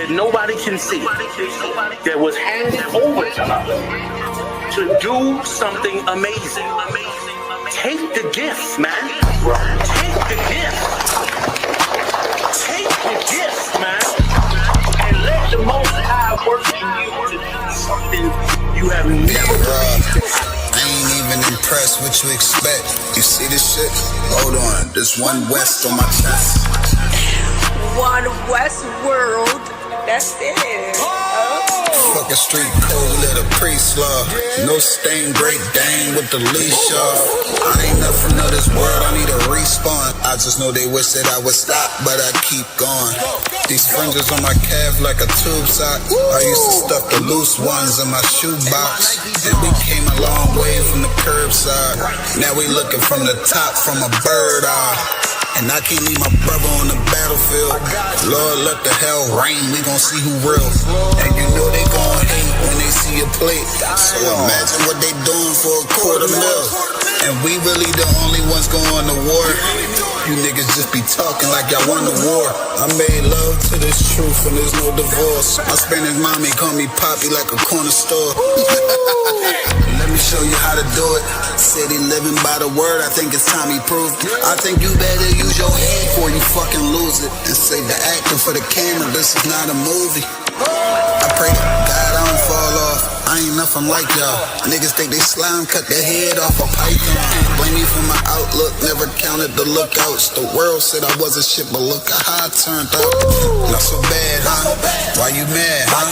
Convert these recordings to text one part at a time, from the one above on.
that nobody can see that was handed over to us to do something amazing. Take the gifts, man. Take the gifts. Take the gifts, man. And let the Most High work in you to do something you have never believed. I ain't even impressed what you expect. You see this shit? Hold on, there's one West on my chest. One West world. That's it. Fucking street code, little priest law. No stain, great Dane with the leash off. I ain't nothing of this world, I need a respawn. I just know they wish that I would stop, but I keep going. These fringes on my calf like a tube sock. I used to stuff the loose ones in my shoebox. And we came a long way from the curbside. Now we looking from the top from a bird eye. And I can't leave my brother on the battlefield. Lord, let the hell rain, we gon' see who real. And you know they gon' hate when they see a plate. So imagine what they doing for $250,000. And we really the only ones going to war. You niggas just be talking like y'all won the war. I made love to this truth and there's no divorce. My Spanish mommy call me Poppy like a corner store. Let me show you how to do it. City living by the word, I think it's time he proved it. I think you better use your head before you fucking lose it. And save the acting for the camera, this is not a movie. I pray to God I don't fall off. I ain't nothing like y'all. Niggas think they slime, cut their head off a python. Blame me for my outlook, never counted the lookouts. The world said I wasn't shit, but look how I turned out. Not so bad, huh? Why you mad, huh?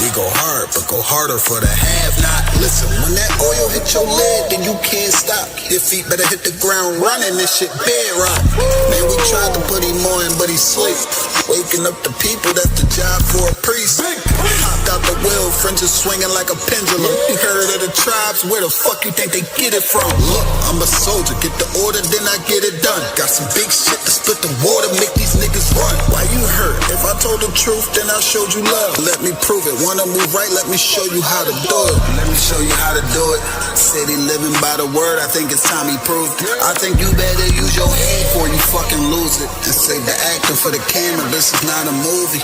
We go hard, but go harder for the have-not. Listen, when that oil hit your leg, then you can't stop. Your feet better hit the ground running, this shit bedrock. Man, we tried to put him on, but he sleep. Waking up the people, that's the job for a priest. Hopped out the wheel, fringes swinging like a pendulum. You heard of the tribes, where the fuck you think they get it from? Look, I'm a soldier, get the order, then I get it done. Got some big shit to split the water, make these niggas run. Why you hurt? If I told the truth, then I showed you love. Let me prove it, wanna move right, let me show you how to do it. Let me show you how to do it. City living by the word, I think it's time he proved it. I think you better use your head before you fucking lose it. And save the acting for the camera, this is not a movie.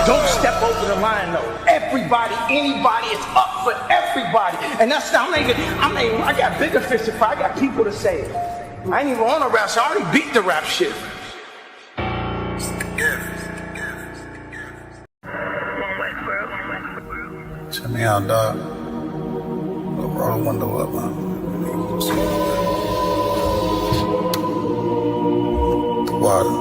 Don't step over the line though. Everybody, anybody, it's up for everybody. And that's not, I got bigger fish to fry. I got people to say it. I ain't even on a rap, so I already beat the rap shit. Check me out, dog. Roll the window up, man. The water.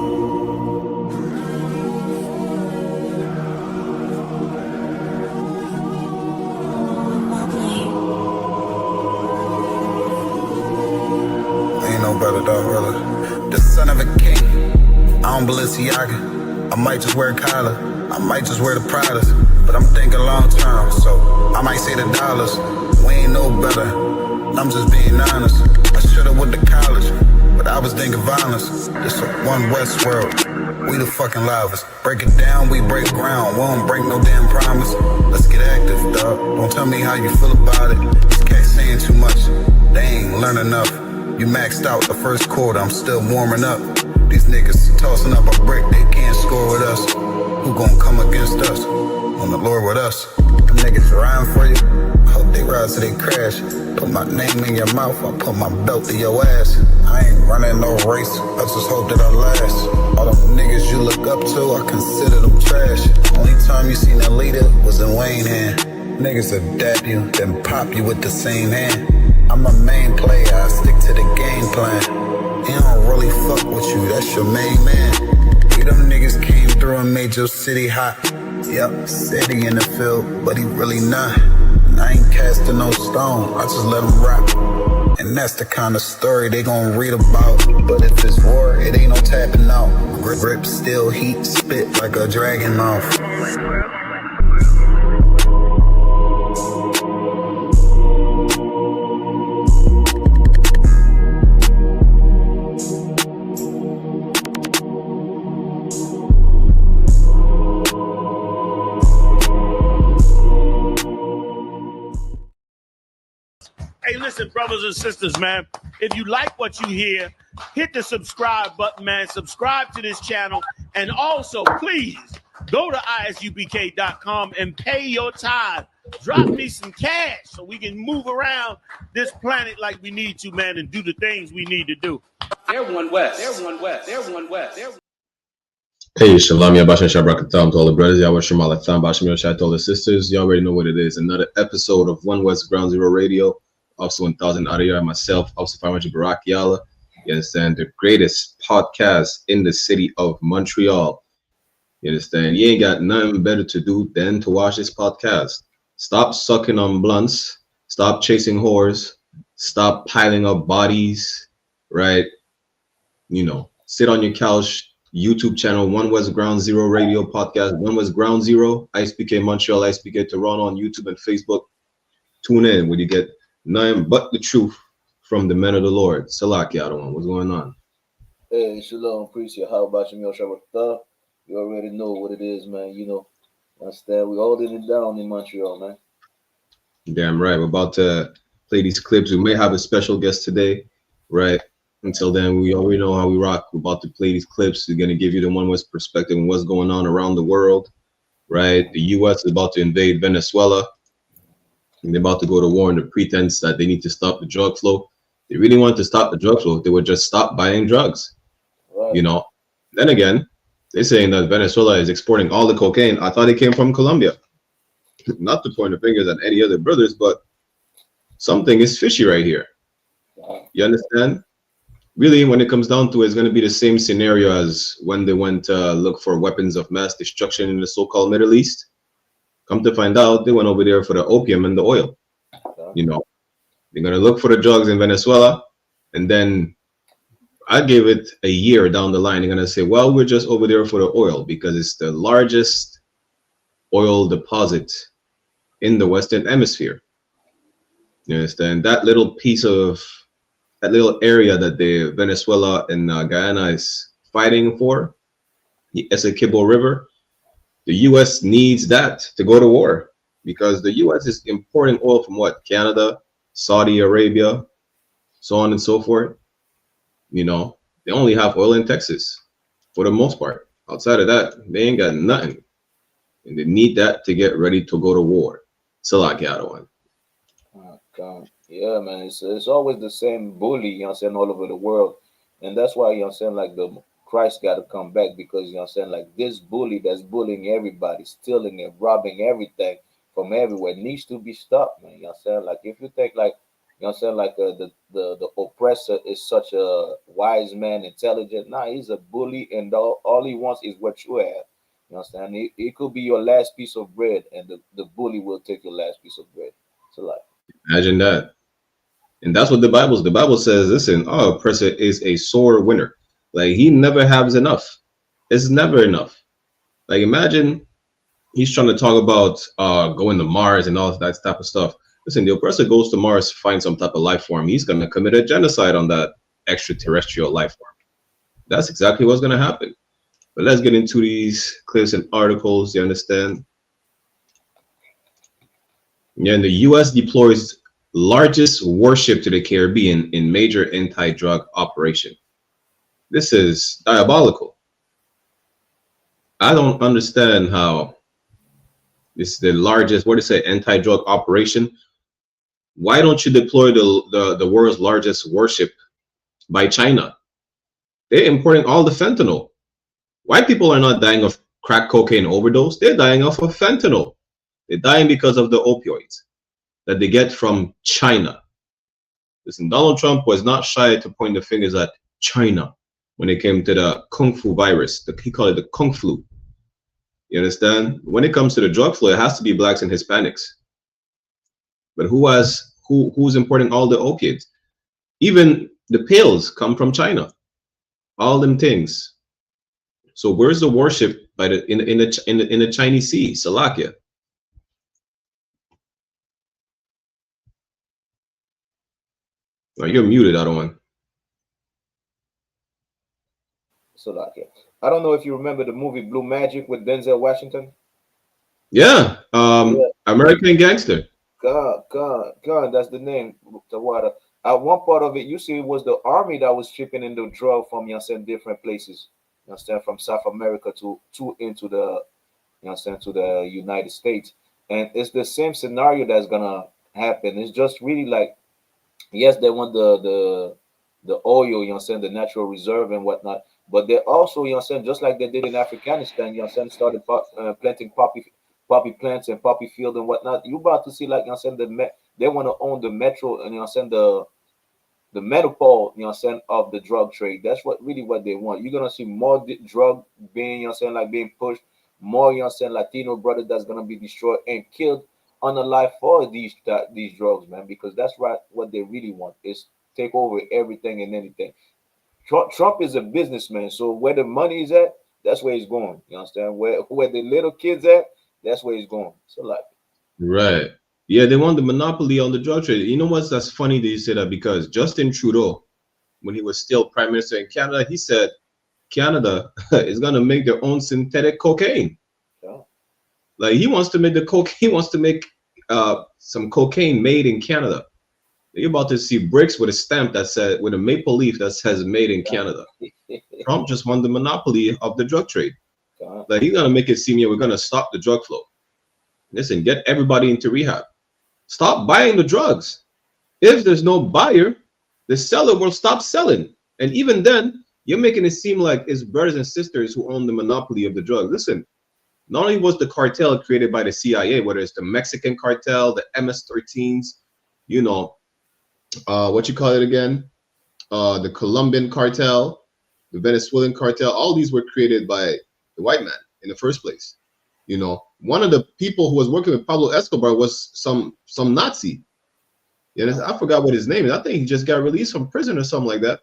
Brother, dog, brother. The son of a king. I don't Balenciaga. I might just wear a collar. I might just wear the Pradas. But I'm thinking long term, so I might say the dollars. We ain't no better. I'm just being honest. I should've went to college, but I was thinking violence. It's a one West world. We the fucking livest. Break it down, we break ground. We don't break no damn promise. Let's get active, dog. Don't tell me how you feel about it. These cats saying too much. They ain't learn enough. You maxed out the first quarter, I'm still warming up. These niggas tossing up a brick, they can't score with us. Who gon' come against us? On the Lord with us. Them niggas riding for you, I hope they rise till they crash. Put my name in your mouth, I put my belt to your ass. I ain't running no race, I just hope that I last. All them niggas you look up to, I consider them trash. Only time you seen a leader was in Wayne hand. Niggas will dap you, then pop you with the same hand. I'm a main player, I stick to the game plan. He don't really fuck with you, that's your main man. We them niggas came through and made your city hot. Yup, said he in the field, but he really not. And I ain't casting no stone, I just let him rock. And that's the kind of story they gon' read about. But if it's war, it ain't no tapping out. Grip still heat, spit like a dragon mouth. Hey, listen, brothers and sisters, man. If you like what you hear, hit the subscribe button, man. Subscribe to this channel And also, please go to ISUPK.com and pay your tithe. Drop me some cash so we can move around this planet like we need to, man, and do the things we need to do. They're one West. They're one West. They're one West. They're Hey, Shalom, Yabashan Shabrakatam to all the brothers, Yahweh Shemalatham, Bashim Yoshai to all the sisters. You already know what it is. Another episode of One West Ground Zero Radio, also 1000 Ariyah, myself, also 500 Barak Yala. You understand? The greatest podcast in the city of Montreal. You understand? You ain't got nothing better to do than to watch this podcast. Stop sucking on blunts. Stop chasing whores. Stop piling up bodies, right? You know, sit on your couch. YouTube channel, One West Ground Zero Radio Podcast, One West Ground Zero, I.S.U.P.K Montreal, I.S.U.P.K Toronto on YouTube and Facebook. Tune in when you get nothing but the truth from the men of the Lord. Salaki Adawan, what's going on? Hey, Shalom, appreciate how about you, Shabbat. You already know what it is, man. You know, understand? We're holding it down in Montreal, man. Damn right. We're about to play these clips. We may have a special guest today, right? Until then, we already know how we rock. We're about to play these clips. We're going to give you the One West perspective on what's going on around the world, right? The U.S. is about to invade Venezuela. And they're about to go to war on the pretense that they need to stop the drug flow. They really want to stop the drug flow. They would just stop buying drugs, Right. you know? Then again, they're saying that Venezuela is exporting all the cocaine. I thought it came from Colombia. Not to point the fingers at any other brothers, but something is fishy right here. You understand? Really, when it comes down to it, it's going to be the same scenario as when they went to look for weapons of mass destruction in the so-called Middle East. Come to find out, they went over there for the opium and the oil. You know, they're going to look for the drugs in Venezuela, and then I give it a year down the line. They're going to say, well, we're just over there for the oil because it's the largest oil deposit in the Western Hemisphere. You understand? That little piece of that little area that the Venezuela and Guyana is fighting for, the Essequibo River, the U.S. needs that to go to war because the U.S. is importing oil from what? Canada, Saudi Arabia, so on and so forth. You know, they only have oil in Texas for the most part. Outside of that, they ain't got nothing. And they need that to get ready to go to war. Salaki Adawan. God. Yeah, man, it's always the same bully, you know what I'm saying, all over the world. And that's why, you know what I'm saying, like the Christ got to come back because, you know what I'm saying, like this bully that's bullying everybody, stealing and robbing everything from everywhere needs to be stopped, man. You know what I'm saying? Like if you think like, you know what I'm saying, like the oppressor is such a wise man, intelligent. Nah, he's a bully and all he wants is what you have. You know what I'm saying? It could be your last piece of bread and the bully will take your last piece of bread. So like, Imagine that. And that's what the Bible says, listen, our oppressor is a sore winner. Like he never has enough. It's never enough. Like imagine he's trying to talk about going to Mars and all of that type of stuff. Listen, the oppressor goes to Mars, finds some type of life form. He's going to commit a genocide on that extraterrestrial life form. That's exactly what's going to happen. But let's get into these clips and articles. You understand? Yeah, and the U.S. deploys largest warship to the Caribbean in major anti-drug operation. This is diabolical. I don't understand how this is the largest, what do you say, anti-drug operation. Why don't you deploy the world's largest warship by China? They're importing all the fentanyl. White people are not dying of crack cocaine overdose. They're dying of fentanyl. They're dying because of the opioids that they get from China. Listen, Donald Trump was not shy to point the fingers at China when it came to the Kung Fu virus. He called it the Kung Flu. You understand? When it comes to the drug flow, it has to be blacks and Hispanics. But who's importing all the opiates? Even the pills come from China. All them things. So where's the warship by in the Chinese Sea, Salakia? Oh, you're muted, I don't want. so like, I don't know if you remember the movie Blue Magic with Denzel Washington. Yeah, American Gangster. God, that's the name. The water. At one part of it, you see, it was the army that was shipping in the drug from different places. you understand, from South America to into the, you know what I'm saying, to the United States. And it's the same scenario that's gonna happen. It's just really like, yes, they want the oil, you know what I'm saying, the natural reserve and whatnot. But they also, you know what I'm saying, just like they did in Afghanistan, you know what I'm saying, started planting poppy plants and poppy field and whatnot. You about to see, like, you know what I'm saying, they want to own the metro, and you know what I'm saying, the metapole, you know what I'm saying, of the drug trade. That's what they want. You're gonna see more drug being, you know what I'm saying, like being pushed, more, you know what I'm saying, Latino brother that's gonna be destroyed and killed on the life for these drugs, man, because that's what they really want is take over everything and anything. Trump is a businessman, so where the money is at, that's where he's going. You understand? Where the little kids at, that's where he's going. So like, Right. Yeah, they want the monopoly on the drug trade. You know what's that's funny that you say that, because Justin Trudeau, when he was still prime minister in Canada, he said Canada is gonna make their own synthetic cocaine. yeah. Like he wants to make he wants to make some cocaine made in Canada. You're about to see bricks with a stamp that said, with a maple leaf that says made in Canada. Trump just won the monopoly of the drug trade. Like he's gonna make it seem, yeah, we're gonna stop the drug flow. Listen, get everybody into rehab. Stop buying the drugs. If there's no buyer, the seller will stop selling. And even then, you're making it seem like it's brothers and sisters who own the monopoly of the drug. Listen, not only was the cartel created by the CIA, whether it's the Mexican cartel, the MS-13s, you know, what you call it again? The Colombian cartel, the Venezuelan cartel, all these were created by the white man in the first place. You know, one of the people who was working with Pablo Escobar was some Nazi. You know, I forgot what his name is. I think he just got released from prison or something like that.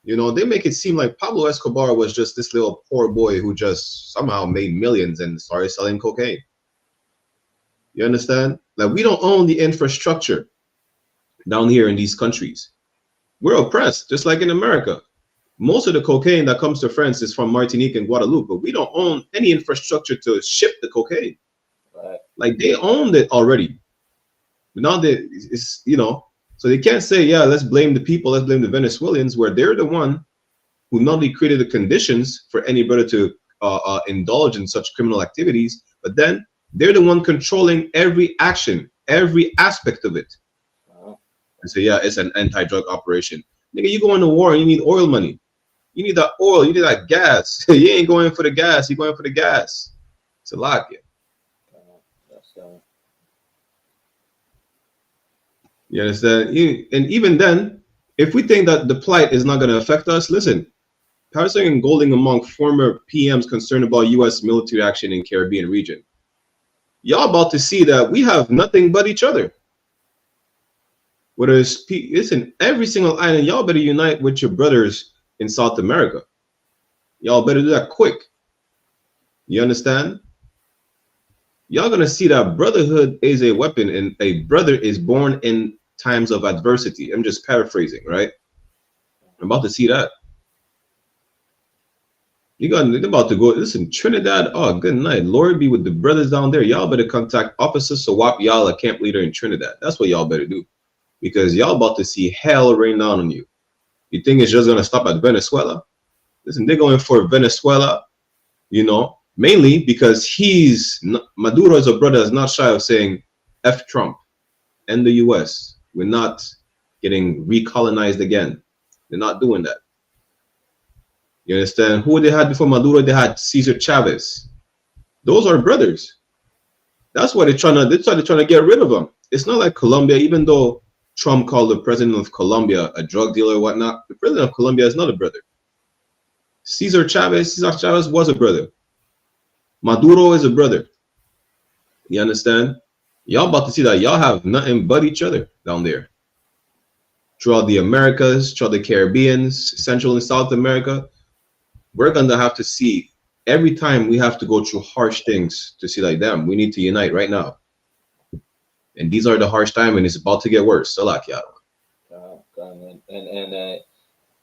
You know, they make it seem like Pablo Escobar was just this little poor boy who just somehow made millions and started selling cocaine. You understand? Like, we don't own the infrastructure down here in these countries. We're oppressed, just like in America. Most of the cocaine that comes to France is from Martinique and Guadeloupe, but we don't own any infrastructure to ship the cocaine. Right. Like, they owned it already. But now that it's, you know, so they can't say, yeah, let's blame the people, let's blame the Venezuelans, where they're the one who not only created the conditions for anybody to indulge in such criminal activities, but then they're the one controlling every action, every aspect of it. And say, yeah, it's an anti-drug operation. Nigga, you go into war and you need oil money. You need that oil, you need that gas. You ain't going for the gas, you're going for the gas. It's a lot, yeah. You understand? And even then, if we think that the plight is not going to affect us, listen, Patterson and Golding among former PMs concerned about U.S. military action in Caribbean region. Y'all about to see that we have nothing but each other. Whether it's, listen, every single island, y'all better unite with your brothers in South America. Y'all better do that quick. You understand? Y'all gonna see that brotherhood is a weapon, and a brother is born in times of adversity. I'm just paraphrasing, right? I'm about to see that. They're about to go, listen, Trinidad, oh, good night. Lord be with the brothers down there. Y'all better contact Officer Sawap Yala, camp leader in Trinidad. That's what y'all better do. Because y'all about to see hell rain down on you. You think it's just gonna stop at Venezuela? Listen, they're going for Venezuela, you know, mainly because Maduro is a brother that's not shy of saying F Trump and the US. We're not getting recolonized again. They're not doing that. You understand? Who they had before Maduro? They had Cesar Chavez. Those are brothers. That's why they're trying to get rid of them. It's not like Colombia, even though Trump called the president of Colombia a drug dealer or whatnot. The president of Colombia is not a brother. Cesar Chavez was a brother. Maduro is a brother. You understand? Y'all about to see that y'all have nothing but each other down there. Throughout the Americas, throughout the Caribbeans, Central and South America, we're gonna have to see every time we have to go through harsh things to see like them. We need to unite right now. And these are the harsh times, and it's about to get worse. So like, y'all. And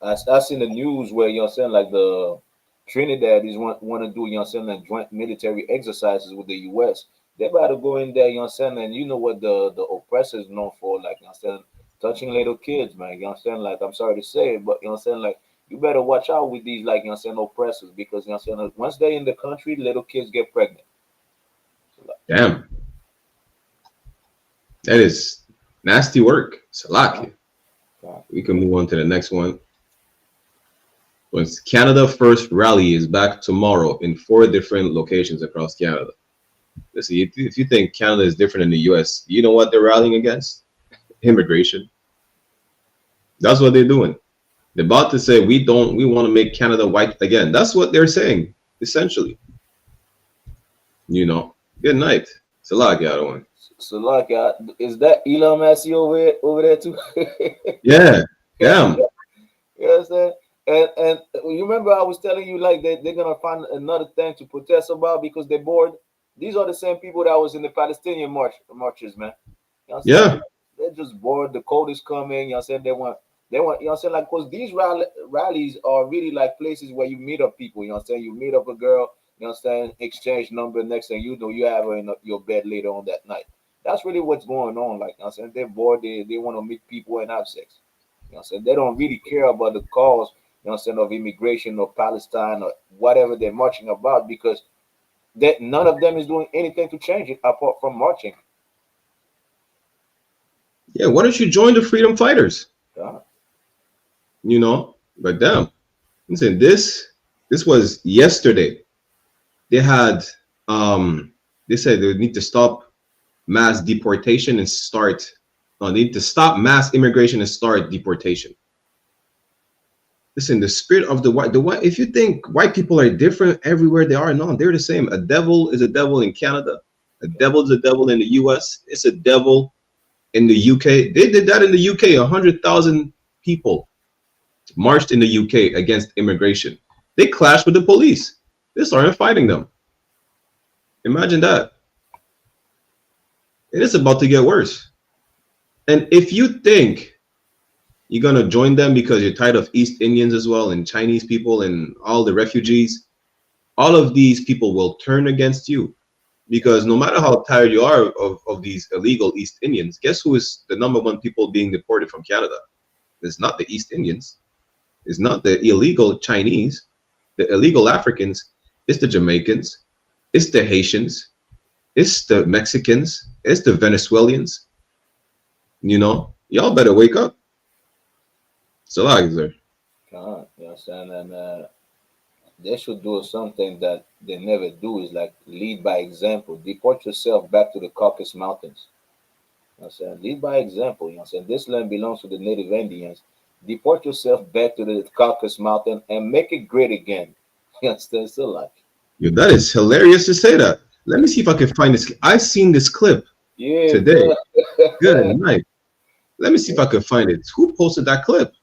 I seen the news where, you know what I'm saying, like the Trinidad is want to do, you know what I'm saying, like joint military exercises with the US. They about to go in there, you know what I'm saying, and you know what the oppressors known for, like, you know what I'm saying, touching little kids, man. You know what I'm saying? Like, I'm sorry to say it, but you know what I'm saying, like you better watch out with these, like, you know what I'm saying, oppressors, because, you know what I'm saying, once they're in the country, little kids get pregnant. Damn. That is nasty work. Salaki. We can move on to the next one. Once Canada First rally is back tomorrow in 4 different locations across Canada. Listen, if you think Canada is different than the US, you know what they're rallying against? Immigration. That's what they're doing. They're about to say we want to make Canada white again. That's what they're saying, essentially. You know. Good night. Salaki, other one. Salaki, is that Elon Massey over there too? Yeah. Yeah. You know what I'm saying? And you remember I was telling you, like, they're gonna find another thing to protest about because they're bored. These are the same people that was in the Palestinian marches, man. You know what I'm saying? Yeah. They're just bored. The cold is coming. You know what I'm saying? They want, you know what I'm saying? Like, because these rallies are really like places where you meet up people. You know what I'm saying? You meet up a girl, you know what I'm saying? Exchange number. Next thing you know, you have her in your bed later on that night. That's really what's going on. Like, you know what I'm saying? They're bored. They want to meet people and have sex. You know what I'm saying? They don't really care about the cause, you know what I'm saying, of immigration or Palestine or whatever they're marching about, because none of them is doing anything to change it apart from marching. Yeah, why don't you join the freedom fighters? God. You know, but damn. Listen, this was yesterday. They had they said they need to stop mass deportation and start they need to stop mass immigration and start deportation. Listen, the spirit of the white, if you think white people are different everywhere they are, no, they're the same. A devil is a devil in Canada. A devil is a devil in the US. It's a devil in the UK. They did that in the UK. 100,000 people marched in the UK against immigration. They clashed with the police. They started fighting them. Imagine that. It is about to get worse. And if you think you're going to join them because you're tired of East Indians as well, and Chinese people and all the refugees, all of these people will turn against you. Because no matter how tired you are of these illegal East Indians, guess who is the #1 people being deported from Canada? It's not the East Indians. It's not the illegal Chinese. The illegal Africans. It's the Jamaicans. It's the Haitians. It's the Mexicans. It's the Venezuelans. You know, y'all better wake up. So like, sir. You know what I'm saying? And they should do something that they never do, is like lead by example. Deport yourself back to the Caucasus Mountains. You know what I'm saying? Lead by example. You know what I'm saying? This land belongs to the native Indians. Deport yourself back to the Caucasus Mountain and make it great again. You understand? Still like. Yo, that is hilarious to say that. Let me see if I can find this. I've seen this clip today. Good night. Let me see if I can find it. Who posted that clip?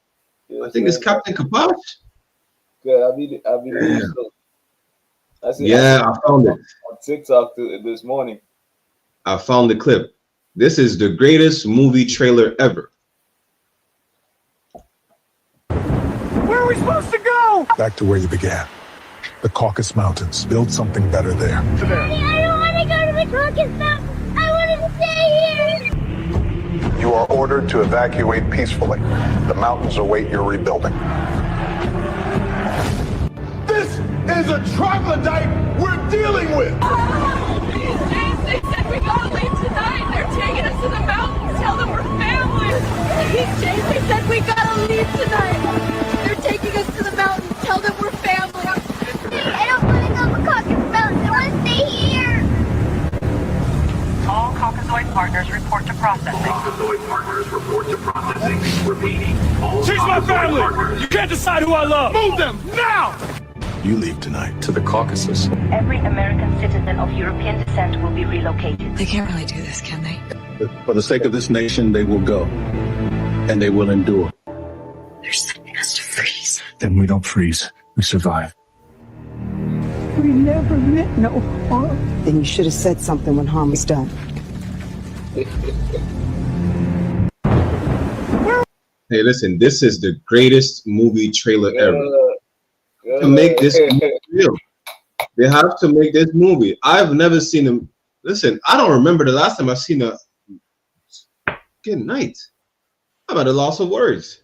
I think it's Captain Kaposh. Good. I mean, I found it on TikTok this morning. I found the clip. This is the greatest movie trailer ever. Where are we supposed to go? Back to where you began. The Caucasus Mountains. Build something better there. Daddy, I don't want to go to the Caucasus Mountains. I want to stay here. You are ordered to evacuate peacefully. The mountains await your rebuilding. This is a troglodyte we're dealing with. James, they said we gotta leave tonight. They're taking us to the mountains. Tell them we're family. Please, James, they said we gotta leave tonight. They're taking us to the mountains. Tell them we're family. I don't want to go to Caucasus Mountains. I want to stay here. All Caucasoid partners report to processing. Caucasoid partners report to processing. Repeating. She's my family. You can't decide who I love. Move them now. You leave tonight to the Caucasus. Every American citizen of European descent will be relocated. They can't really do this, can they? For the sake of this nation, they will go. And they will endure. They're sending us to freeze. Then we don't freeze. We survive. We never meant no harm. Then you should have said something when harm was done. Hey, listen, this is the greatest movie trailer ever. To make this movie real, they have to make this movie. I've never seen them. Listen, I don't remember the last time I've seen a. Good night. I'm at a loss of words.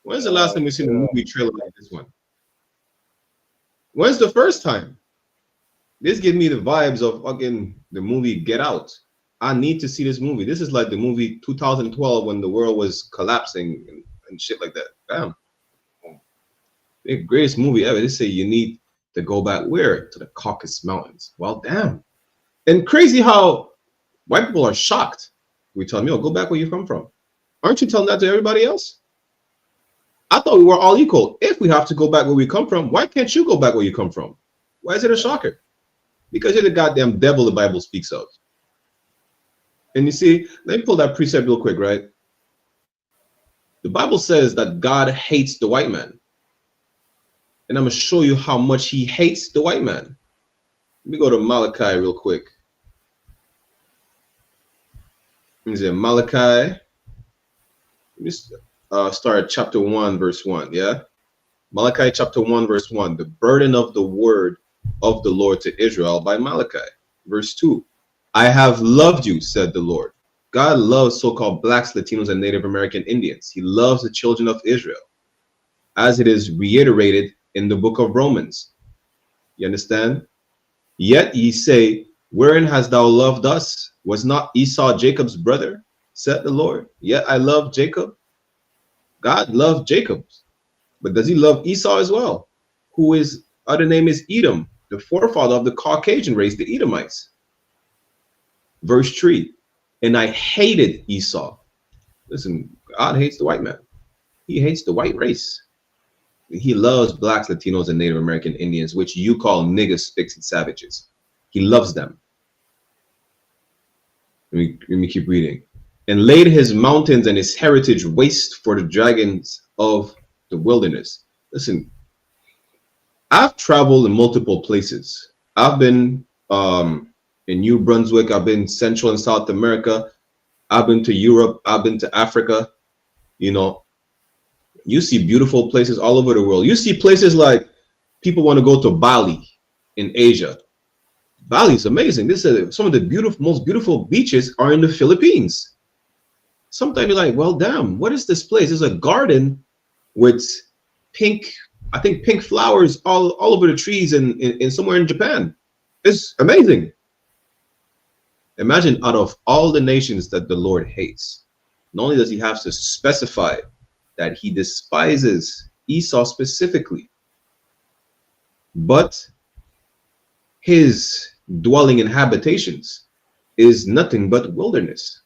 When's the last time you seen a movie trailer like this one? When's the first time? This gives me the vibes of fucking the movie Get Out. I need to see this movie. This is like the movie 2012 when the world was collapsing and shit like that. Damn. The greatest movie ever. They say you need to go back where? To the Caucasus Mountains. Well, damn. And crazy how white people are shocked. We tell them, yo, go back where you come from. Aren't you telling that to everybody else? I thought we were all equal. If we have to go back where we come from, why can't you go back where you come from? Why is it a shocker? Because you're the goddamn devil the Bible speaks of. And you see, let me pull that precept real quick, right? The Bible says that God hates the white man. And I'm going to show you how much he hates the white man. Let me go to Malachi real quick. Let me say Malachi. Let me start chapter 1, verse 1, yeah? Malachi chapter 1, verse 1. The burden of the word of the Lord to Israel by Malachi. Verse 2. I have loved you, said the Lord. God loves so-called blacks, Latinos, and Native American Indians. He loves the children of Israel, as it is reiterated in the book of Romans. You understand? Yet ye say, wherein hast thou loved us? Was not Esau Jacob's brother, said the Lord? Yet I love Jacob. God loved Jacob. But does he love Esau as well? Who is, other name is Edom, the forefather of the Caucasian race, the Edomites. Verse 3, and I hated Esau. Listen, God hates the white man. He hates the white race. He loves blacks, Latinos, and Native American Indians, which you call niggas, spics, and savages. He loves them. Let me keep reading. And laid his mountains and his heritage waste for the dragons of the wilderness. Listen, I've traveled in multiple places. I've been in New Brunswick. I've been Central and South America. I've been to Europe. I've been to Africa. You know, you see beautiful places all over the world. You see places like people want to go to Bali in Asia. Bali is amazing. This is some of the most beautiful beaches are in the Philippines. Sometimes you're like, well, damn, what is this place? There's a garden with pink, I think pink flowers all over the trees in somewhere in Japan. It's amazing. Imagine out of all the nations that the Lord hates, not only does he have to specify that he despises Esau specifically, but his dwelling in habitations is nothing but wilderness.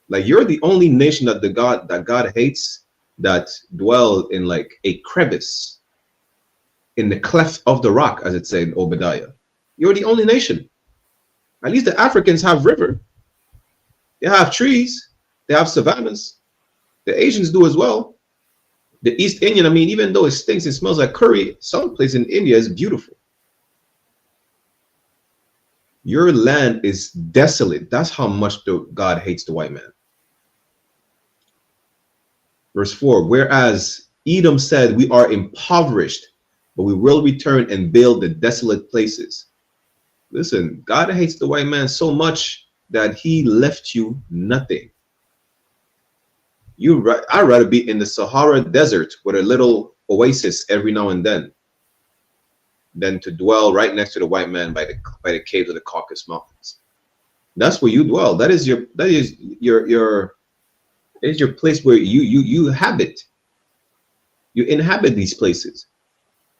Like, you're the only nation that God hates that dwell in like a crevice in the cleft of the rock, as it said in Obadiah. You're the only nation. At least the Africans have river. They have trees. They have savannas. The Asians do as well. The East Indian, I mean, even though it stinks, it smells like curry, some place in India is beautiful. Your land is desolate. That's how much God hates the white man. Verse 4, whereas Edom said, we are impoverished, but we will return and build the desolate places. Listen, God hates the white man so much that he left you nothing. I'd rather be in the Sahara Desert with a little oasis every now and then than to dwell right next to the white man by the caves of the Caucasus Mountains. That's where you dwell. That is your place where you habit. You inhabit these places.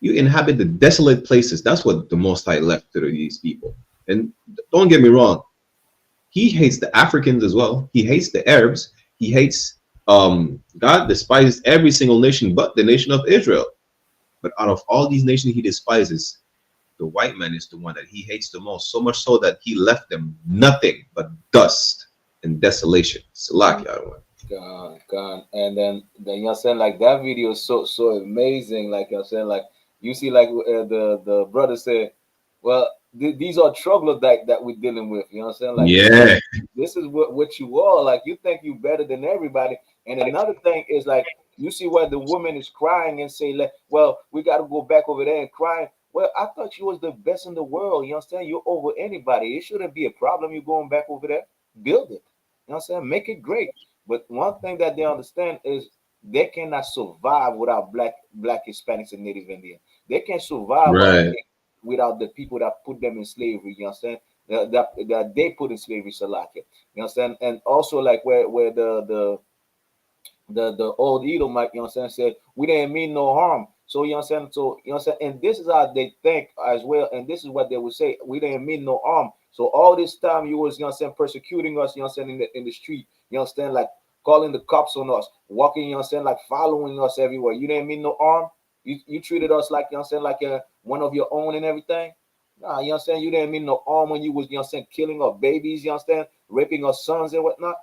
You inhabit the desolate places. That's what the Most High left to these people. And don't get me wrong, he hates the Africans as well. He hates the Arabs. He hates God despises every single nation but the nation of Israel. But out of all these nations he despises, the white man is the one that he hates the most, so much so that he left them nothing but dust and desolation. God. And then you know saying, like, that video is so amazing. Like, you know saying, like, you see, like, the brother said, well, these are troglodyte that we're dealing with. You know what I'm saying? Like, yeah, this is what you are. Like, you think you better than everybody. And another thing is, like, you see where the woman is crying and say, like, well, we got to go back over there and cry. Well, I thought you was the best in the world. You understand? You're over anybody. It shouldn't be a problem. You going back over there, build it. You know what I'm saying? Make it great. But one thing that they understand is they cannot survive without black Hispanics and Native Indian. They can't survive Right. without the people that put them in slavery. You understand? That they put in slavery, Salakia. You understand? And also like where the old Edomite, you know what I'm saying, said, we didn't mean no harm. So you know what I'm saying? So you know what I'm saying? And this is how they think as well. And this is what they would say, we didn't mean no harm. So all this time you was, you know what I'm saying, persecuting us, you know what I'm saying, in the street, you understand, like calling the cops on us, walking, you know what I'm saying, like following us everywhere. You didn't mean no harm. You treated us like, you know what I'm saying, like one of your own and everything. Nah, you know what I'm saying? You didn't mean no harm when you was, you know what I'm saying, killing our babies, you understand, raping our sons and whatnot.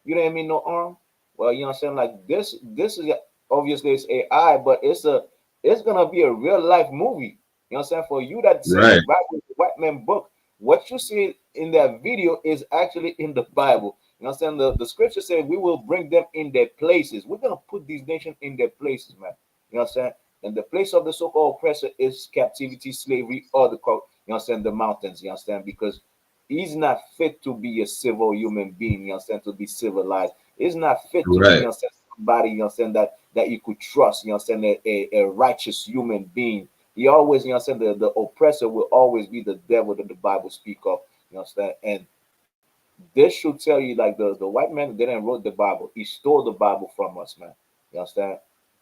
You didn't mean no harm. Well, you know what I'm saying? Like this is obviously it's AI, but it's gonna be a real life movie. You know what I'm saying? For you that say Right. the Bible is the white man book, what you see in that video is actually in the Bible. You know what I'm saying? The scripture says we will bring them in their places. We're gonna put these nations in their places, man. You know what I'm saying? And the place of the so-called oppressor is captivity, slavery, or you know what I'm saying, the mountains, you understand? Because he's not fit to be a civil human being, you understand, to be civilized. He's not fit to be, Right. you understand, somebody, you understand, that you could trust, you understand, a righteous human being. He always, you understand, the oppressor will always be the devil that the Bible speak of, you understand? And this should tell you, like, the white man didn't wrote the Bible. He stole the Bible from us, man. You understand?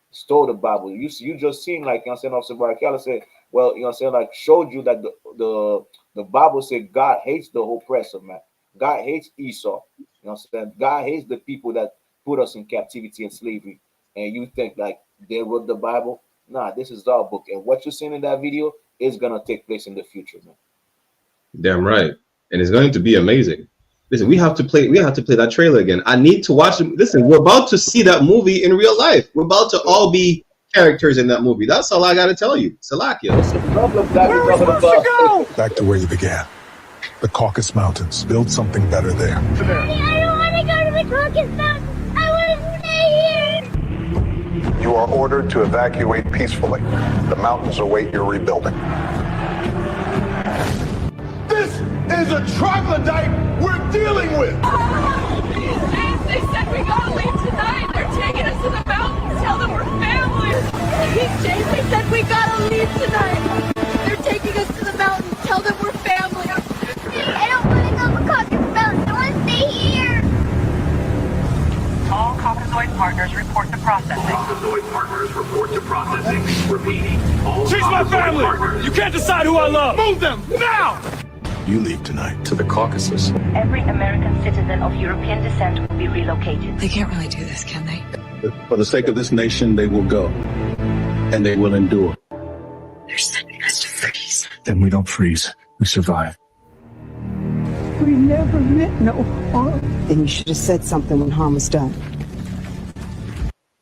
Stole the Bible. You just seen, like, you know what I'm saying, Officer Barakala said, well, you know what I'm saying, like, showed you that the Bible said God hates the oppressor, man. God hates Esau. You know what I'm saying? God hates the people that put us in captivity and slavery. And you think like they wrote the Bible? Nah, this is our book. And what you're seeing in that video is gonna take place in the future, man. Damn right. And it's going to be amazing. Listen, we have to play that trailer again. I need to watch it. Listen, we're about to see that movie in real life. We're about to all be characters in that movie. That's all I gotta tell you. Salakia. Where are we supposed to go? Back to where you began. The Caucasus Mountains. Build something better there. Daddy, I don't want to go to the Caucasus Mountains. I want to stay here. You are ordered to evacuate peacefully. The mountains await your rebuilding. This is a troglodyte we're dealing with. James, they said we gotta leave tonight. They're taking us to the mountains. Tell them we're family. Please, James, they said we gotta leave tonight. They're taking us to the mountains. Tell them we're family. I don't want to go to Caucasus Mountains. I want to stay here. All Caucasoid partners report to processing. Caucasoid partners report to processing. Repeating. She's my family. You can't decide who I love. Move them now. You leave tonight to the Caucasus. Every American citizen of European descent will be relocated. They can't really do this, can they? For the sake of this nation, they will go. And they will endure. They're sending us to freeze. Then we don't freeze. We survive. We never meant no harm. Then you should have said something when harm was done.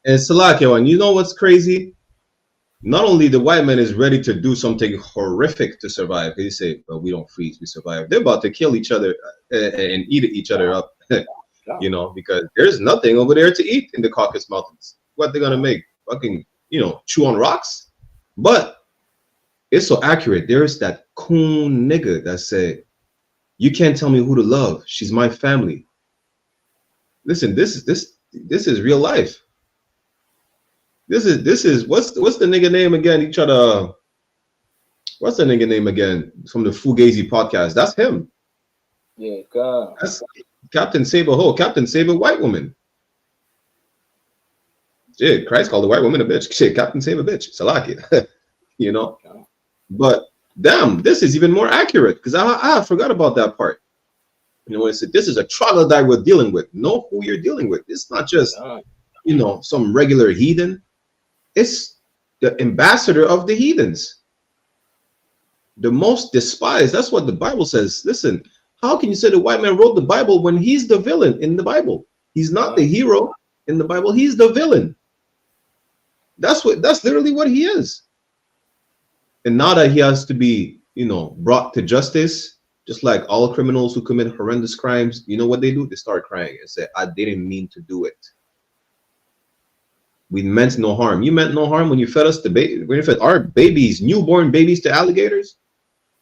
And Salakia, and you know what's crazy? Not only the white man is ready to do something horrific to survive. They say, "But we don't freeze, we survive." They're about to kill each other and eat each other up, you know, because there's nothing over there to eat in the Caucasus Mountains. What they're gonna make? Fucking, you know, chew on rocks? But it's so accurate. There's that coon nigga that said, "You can't tell me who to love. She's my family." Listen, this is real life. This is what's the nigga name again? He tried to, what's the nigga name again from the Fugazi podcast? That's him. Yeah, God. That's Captain Saber Ho, Captain Saber white woman. Shit, Christ called the white woman a bitch. Shit, Captain Saber bitch. Salakia. You know? But damn, this is even more accurate because I forgot about that part. You know, when I said this is a troglodyte we're dealing with. Know who you're dealing with. It's not just, you know, some regular heathen. It's the ambassador of the heathens. The most despised. That's what the Bible says. Listen, how can you say the white man wrote the Bible when he's the villain in the Bible? He's not the hero in the Bible. He's the villain. That's literally what he is. And now that he has to be, you know, brought to justice, just like all criminals who commit horrendous crimes, you know what they do? They start crying and say, "I didn't mean to do it. We meant no harm." You meant no harm when you fed us when you fed our babies, newborn babies, to alligators.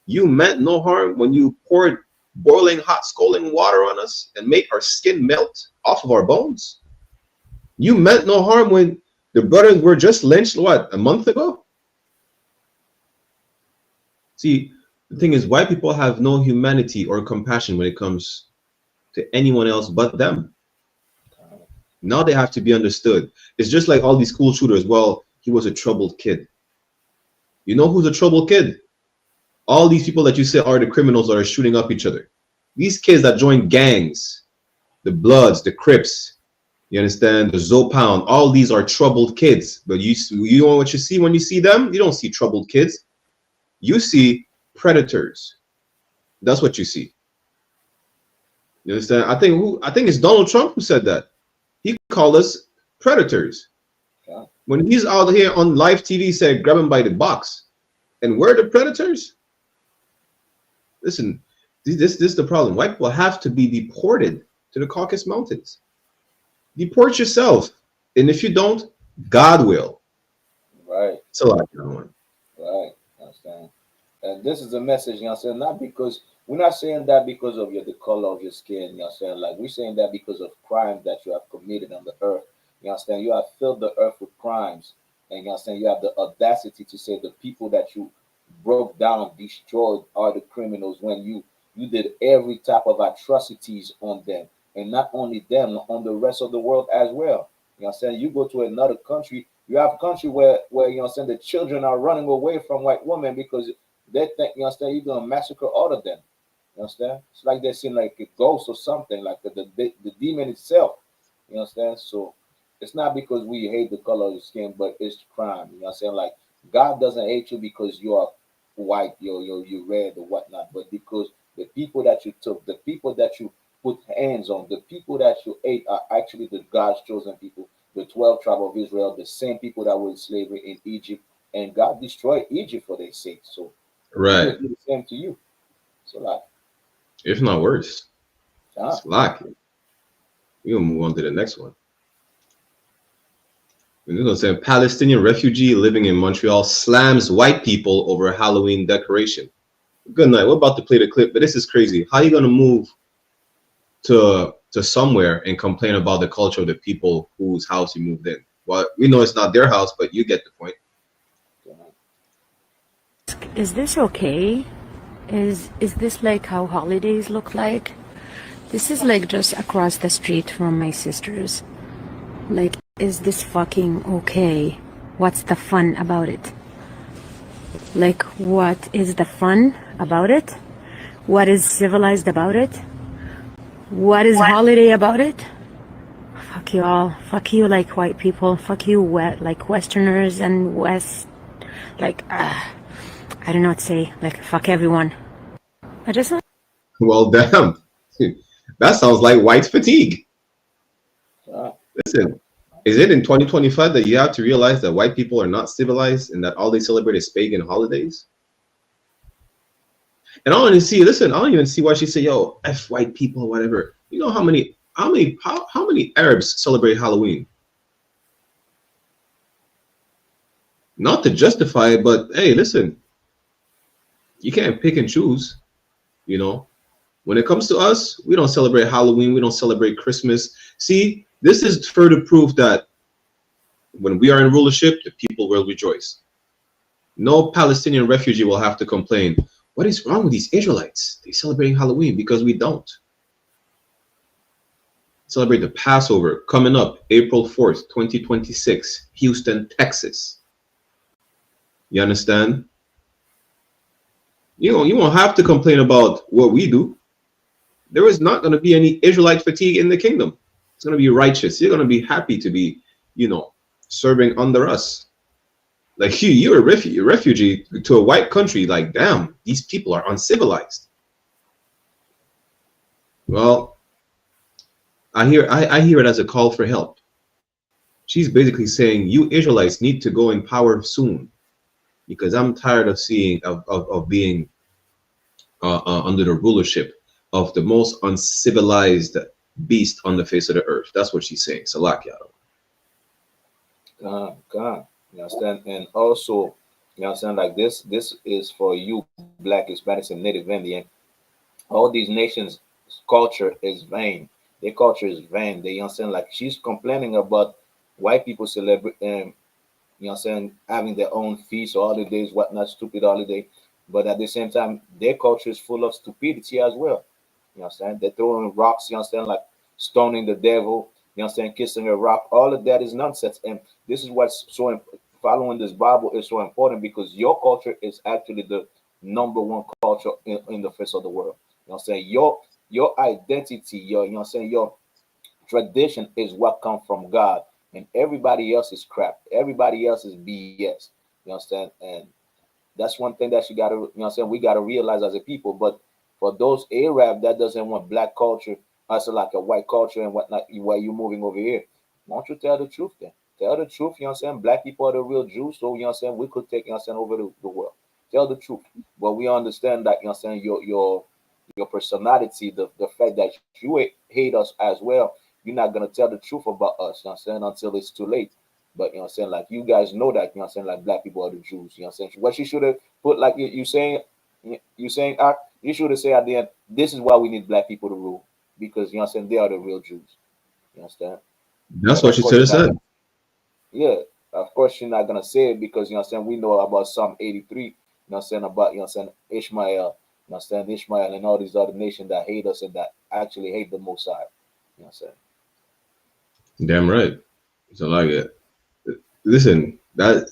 You meant no harm when you poured boiling hot scalding water on us and made our skin melt off of our bones. You meant no harm when the brothers were just lynched, what, a month ago? See, the thing is, white people have no humanity or compassion when it comes to anyone else but them. Now they have to be understood. It's just like all these school shooters. Well, he was a troubled kid. You know who's a troubled kid? All these people that you say are the criminals that are shooting up each other. These kids that join gangs, the Bloods, the Crips, you understand, the Zopound, all these are troubled kids. But you know what you see when you see them? You don't see troubled kids. You see predators. That's what you see. You understand? I think it's Donald Trump who said that. He called us predators. Yeah. When he's out here on live TV, said grab him by the box. And we're the predators? Listen, this is the problem. White people have to be deported to the Caucasus Mountains. Deport yourself. And if you don't, God will. Right. So like that one. Right. Understand. And this is a message, you know what I'm saying? Not because we're not saying that because of the color of your skin, you know what I'm saying? Like we're saying that because of crimes that you have committed on the earth. You understand? You have filled the earth with crimes. And you understand you have the audacity to say the people that you broke down, destroyed are the criminals when you did every type of atrocities on them. And not only them, on the rest of the world as well. You know what I'm saying? You go to another country, you have a country where you know what I'm saying, the children are running away from white women because they think, you understand, you're gonna massacre all of them. You understand? It's like they're seeing like a ghost or something, like the demon itself. You understand? So it's not because we hate the color of your skin, but it's crime. You know what I'm saying? Like God doesn't hate you because you are white, you're red or whatnot, but because the people that you took, the people that you put hands on, the people that you ate are actually the God's chosen people, the 12 tribes of Israel, the same people that were in slavery in Egypt, and God destroyed Egypt for their sake. So Right. He will do the same to you. So like, If not worse. huh? It's lucky. We're gonna move on to the next one. And this one saying Palestinian refugee living in Montreal slams white people over Halloween decoration. Good night. We're about to play the clip, but this is crazy. How are you gonna move to somewhere and complain about the culture of the people whose house you moved in? Well, we know it's not their house, but you get the point. Is this okay? Is this like how holidays look like? This is like just across the street from my sister's. Like, is this fucking okay? What's the fun about it? Like, what is the fun about it? What is civilized about it? What is holiday about it? Fuck you all. Fuck you like white people. Fuck you like Westerners and West. Like, I don't know what to say. Like, fuck everyone. I just... Well, damn. That sounds like white fatigue. Listen, is it in 2025 that you have to realize that white people are not civilized and that all they celebrate is pagan holidays? And I don't even see, listen, I don't even see why she say, yo, F white people, whatever. You know how many Arabs celebrate Halloween? Not to justify it, but hey, listen, you can't pick and choose, you know? When it comes to us, we don't celebrate Halloween. We don't celebrate Christmas. See, this is further proof that when we are in rulership, the people will rejoice. No Palestinian refugee will have to complain. What is wrong with these Israelites? They're celebrating Halloween, because we don't. Celebrate the Passover coming up April 4th, 2026, Houston, Texas. You understand? You won't have to complain about what we do. There is not going to be any Israelite fatigue in the kingdom. It's going to be righteous. You're going to be happy to be, serving under us. Like you're a refugee to a white country. Like, damn, these people are uncivilized. Well, I hear it as a call for help. She's basically saying, you Israelites need to go in power soon, because I'm tired of being under the rulership of the most uncivilized beast on the face of the earth. That's what she's saying. Salakia. God. You understand? And also, you understand, like this is for you, Black, Hispanics, and Native Indian. All these nations' culture is vain. Their culture is vain. They understand, like she's complaining about white people celebrate them, you know what I'm saying, having their own feasts or holidays, whatnot, stupid holiday. But at the same time, their culture is full of stupidity as well. You know what I'm saying? They're throwing rocks, you know what I'm saying, like stoning the devil, you know what I'm saying, kissing a rock. All of that is nonsense. And this is what's so following this Bible is so important, because your culture is actually the number one culture in the face of the world. You know what I'm saying? Your identity, your, you know what I'm saying, your tradition is what comes from God, and everybody else is crap. Everybody else is BS. You understand? And that's one thing that you gotta, you know what I'm saying, we gotta realize as a people. But for those Arab that doesn't want black culture, also like a white culture and whatnot, why you moving over here? Why don't you tell the truth then? Tell the truth, you know what I'm saying? Black people are the real Jews, so you know what I'm saying, we could take, you know what I'm saying, over the world. Tell the truth. But we understand that, you know what I'm saying, your personality, the fact that you hate us as well, you're not gonna tell the truth about us, you know what I'm saying, until it's too late. But you know what I'm saying, like you guys know that, you know what I'm saying, like black people are the Jews, you know what I'm saying. What you should have put, like you saying, you should have said at the end, this is why we need black people to rule, because you know what I'm saying, they are the real Jews. You understand? That's But what of she course should have you're not said. yeah, of course you're not gonna say it, because you know what I'm saying, we know about Psalm 83, you know what I'm saying, about, you know what I'm saying, Ishmael, you know what I'm saying, Ishmael and all these other nations that hate us and that actually hate the Most High. You know what I'm saying? Damn right. So like it. Listen, that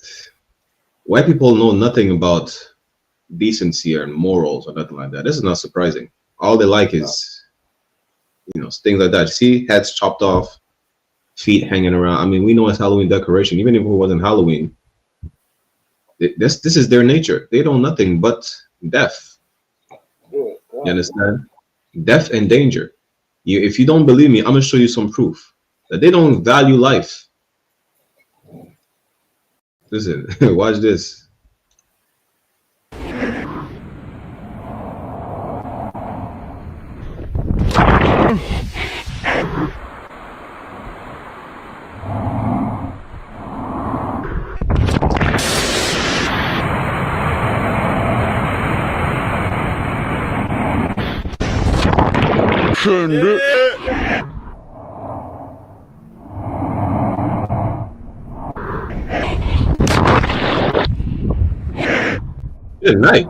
white people know nothing about decency or morals or nothing like that. This is not surprising. All they like is, you know, things like that. See, heads chopped off, feet hanging around. I mean, we know it's Halloween decoration. Even if it wasn't Halloween, this is their nature. They know nothing but death. Yeah, You understand? Death and danger. If you don't believe me, I'm gonna show you some proof that they don't value life. Listen, watch this. Good night.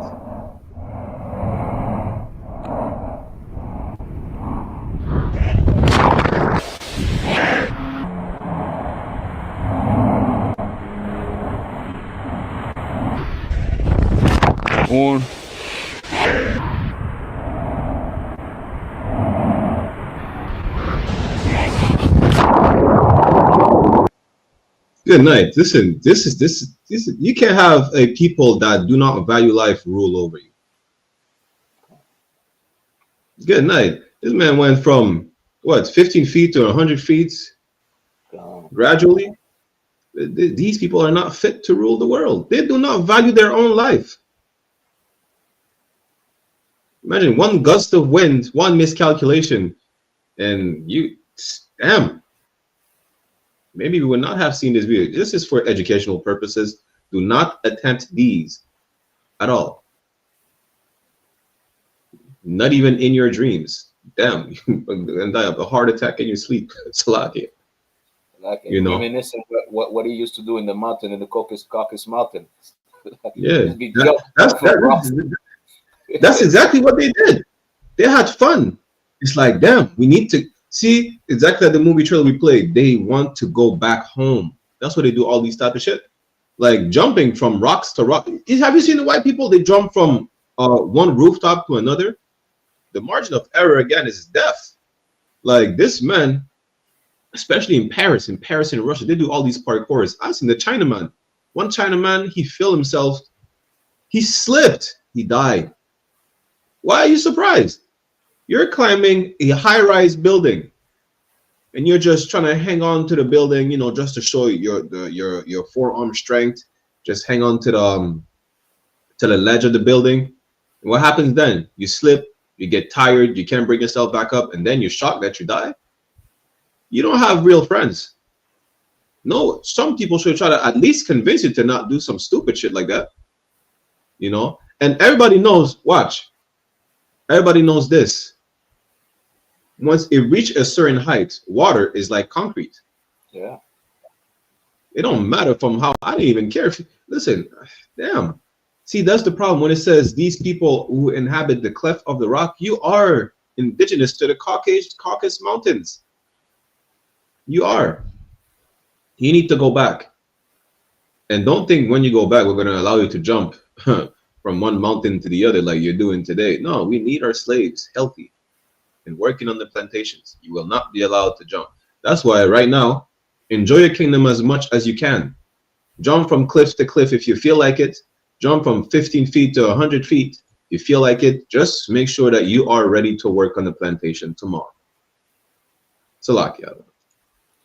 On. Good night. Listen, this is you can't have a people that do not value life rule over you. Good night. This man went from what 15 feet to 100 feet gradually. These people are not fit to rule the world. They do not value their own life. Imagine one gust of wind, one miscalculation, and you, damn. Maybe we would not have seen this video. This is for educational purposes. Do not attempt these at all. Not even in your dreams. Damn, and die of a heart attack in your sleep. It's lucky. Like You know. reminiscing what he used to do in the mountain, in the Caucasus Mountain. Yeah, Just be jumped off of rocks. that's exactly what they did. They had fun. It's like, damn, we need to see exactly like the movie trailer we played. They want to go back home. That's what they do, all these type of shit. Like jumping from rocks to rock. Have you seen the white people? They jump from one rooftop to another. The margin of error again is death. Like this man, especially in Paris and Russia, they do all these parkours. I seen the Chinaman. One Chinaman, he filled himself. He slipped. He died. Why are you surprised? You're climbing a high-rise building, and you're just trying to hang on to the building, you know, just to show your forearm strength. Just hang on to the ledge of the building. And what happens then? You slip. You get tired. You can't bring yourself back up, and then you're shocked that you die. You don't have real friends. No, some people should try to at least convince you to not do some stupid shit like that. You know, and everybody knows. Watch. Everybody knows this. Once it reaches a certain height, water is like concrete. Yeah. It don't matter from how I didn't even care. Listen, damn. See, that's the problem when it says these people who inhabit the cleft of the rock, you are indigenous to the Caucasus Mountains. You are. You need to go back. And don't think when you go back, we're going to allow you to jump from one mountain to the other like you're doing today. No, we need our slaves healthy and working on the plantations. You will not be allowed to jump. That's why right now, enjoy your kingdom as much as you can. Jump from cliff to cliff if you feel like it. Jump from 15 feet to 100 feet. If you feel like it, just make sure that you are ready to work on the plantation tomorrow. Salakia.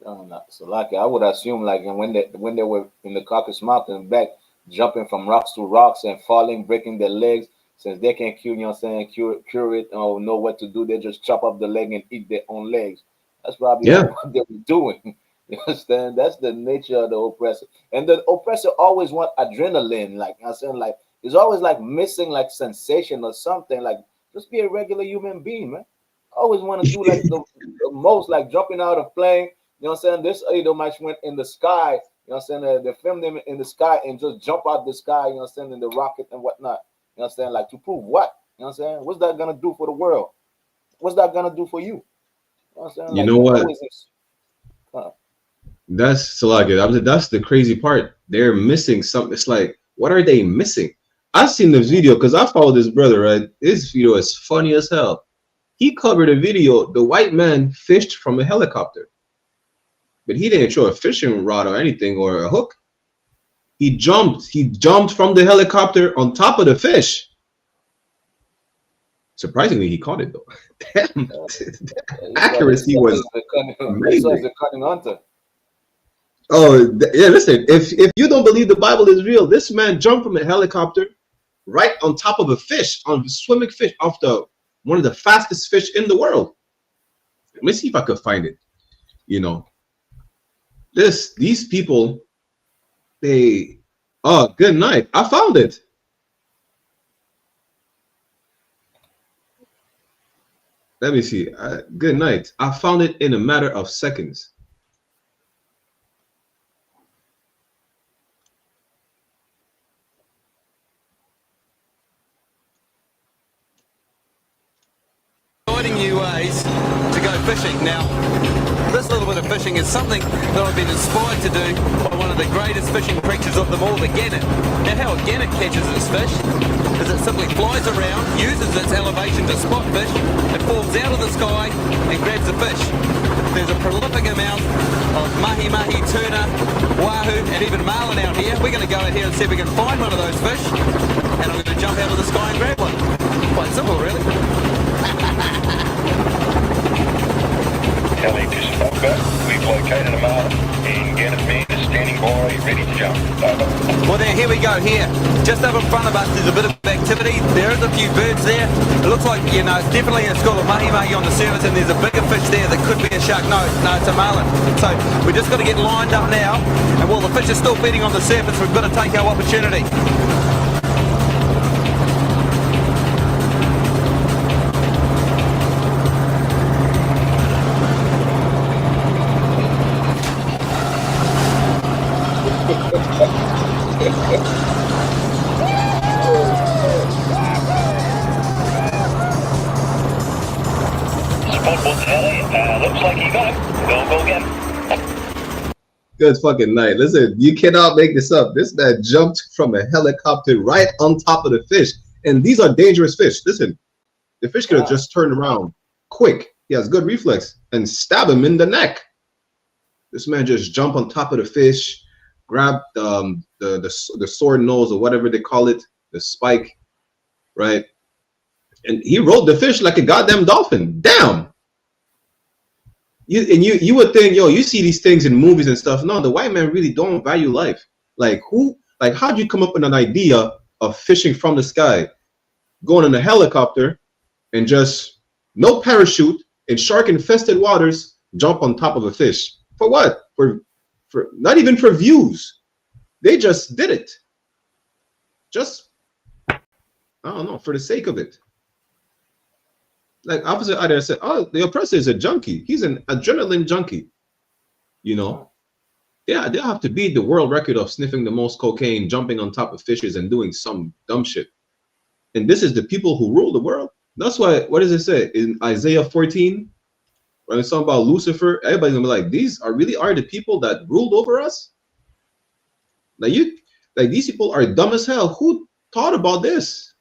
Salakia, I would assume like when they were in the Caucasus Mountain back, jumping from rocks to rocks and falling, breaking their legs, since they can't cure, you know what I'm saying, cure it or know what to do, they just chop up the leg and eat their own legs. That's probably what they were doing. You understand? That's the nature of the oppressor. And the oppressor always want adrenaline, like, you know what I'm saying, like, it's always like missing like sensation or something. Like, just be a regular human being, man. Always want to do like the most, like jumping out of plane. You know what I'm saying? This Edomites went in the sky. You know what I'm saying? They filmed them in the sky and just jump out the sky. You know what I'm saying? In the rocket and whatnot. You know what I'm saying? Like to prove what? You know what I'm saying? What's that gonna do for the world? What's that gonna do for you? You know what I'm saying? You like, know what? That's Salakia. That's the crazy part. They're missing something. It's like, what are they missing? I've seen this video because I follow this brother, right? This video is funny as hell. He covered a video. The white man fished from a helicopter, but he didn't throw a fishing rod or anything or a hook. He jumped from the helicopter on top of the fish. Surprisingly, he caught it though. Damn, accuracy was amazing. Oh yeah, listen. If you don't believe the Bible is real, this man jumped from a helicopter right on top of a fish, on a swimming fish, off one of the fastest fish in the world. Let me see if I could find it. You know, these people, good night. I found it. Let me see. Good night. I found it in a matter of seconds. New ways to go fishing. Now, this little bit of fishing is something that I've been inspired to do by one of the greatest fishing creatures of them all, the gannet. Now, how a gannet catches its fish is it simply flies around, uses its elevation to spot fish, it falls out of the sky and grabs the fish. There's a prolific amount of mahi-mahi, tuna, wahoo, and even marlin out here. We're going to go out here and see if we can find one of those fish, and I'm going to jump out of the sky and grab one. Quite simple, really. Kelly to Smoker, we've located a marlin and Gannet man is standing by, ready to jump. Over. Well then, here we go here. Just up in front of us there's a bit of activity. There is a few birds there. It looks like, you know, it's definitely a school of mahi-mahi on the surface and there's a bigger fish there that could be a shark. No, it's a marlin. So we just got to get lined up now, and while the fish are still feeding on the surface, we've got to take our opportunity. Looks like you got it. Go again. Good fucking night. Listen, you cannot make this up. This man jumped from a helicopter right on top of the fish. And these are dangerous fish. Listen, the fish could have just turned around quick. He has good reflex and stab him in the neck. This man just jumped on top of the fish, grabbed the sword nose or whatever they call it, the spike, right? And he rode the fish like a goddamn dolphin. Damn. You would think, yo, you see these things in movies and stuff. No, the white man really don't value life. Like how'd you come up with an idea of fishing from the sky, going in a helicopter and just no parachute in shark infested waters, jump on top of a fish? For what? For not even for views. They just did it. Just, I don't know, for the sake of it. Like opposite Ida said, oh, the oppressor is a junkie. He's an adrenaline junkie, you know. Yeah, they have to beat the world record of sniffing the most cocaine, jumping on top of fishes, and doing some dumb shit. And this is the people who rule the world. That's why, what does it say in Isaiah 14? When it's talking about Lucifer, everybody's gonna be like, these are the people that ruled over us? Like these people are dumb as hell. Who thought about this?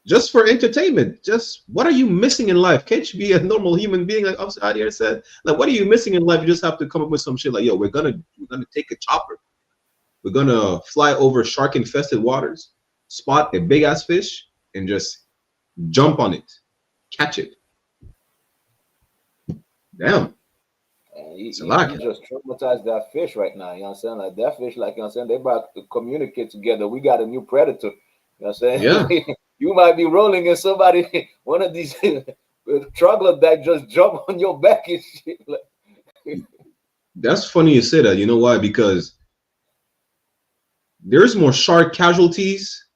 Just for entertainment. Just what are you missing in life? Can't you be a normal human being like us out here said? Like, what are you missing in life? You just have to come up with some shit like, yo, we're gonna take a chopper. We're gonna fly over shark infested waters, spot a big ass fish, and just jump on it, catch it. Damn. You just traumatized that fish right now. You know what I'm saying? Like that fish, like, you know what I'm saying, they about to communicate together. We got a new predator. You know what I'm saying? Yeah. You might be rolling and somebody, one of these troglodyte just jump on your back and shit. That's funny you say that. You know why? Because there's more shark casualties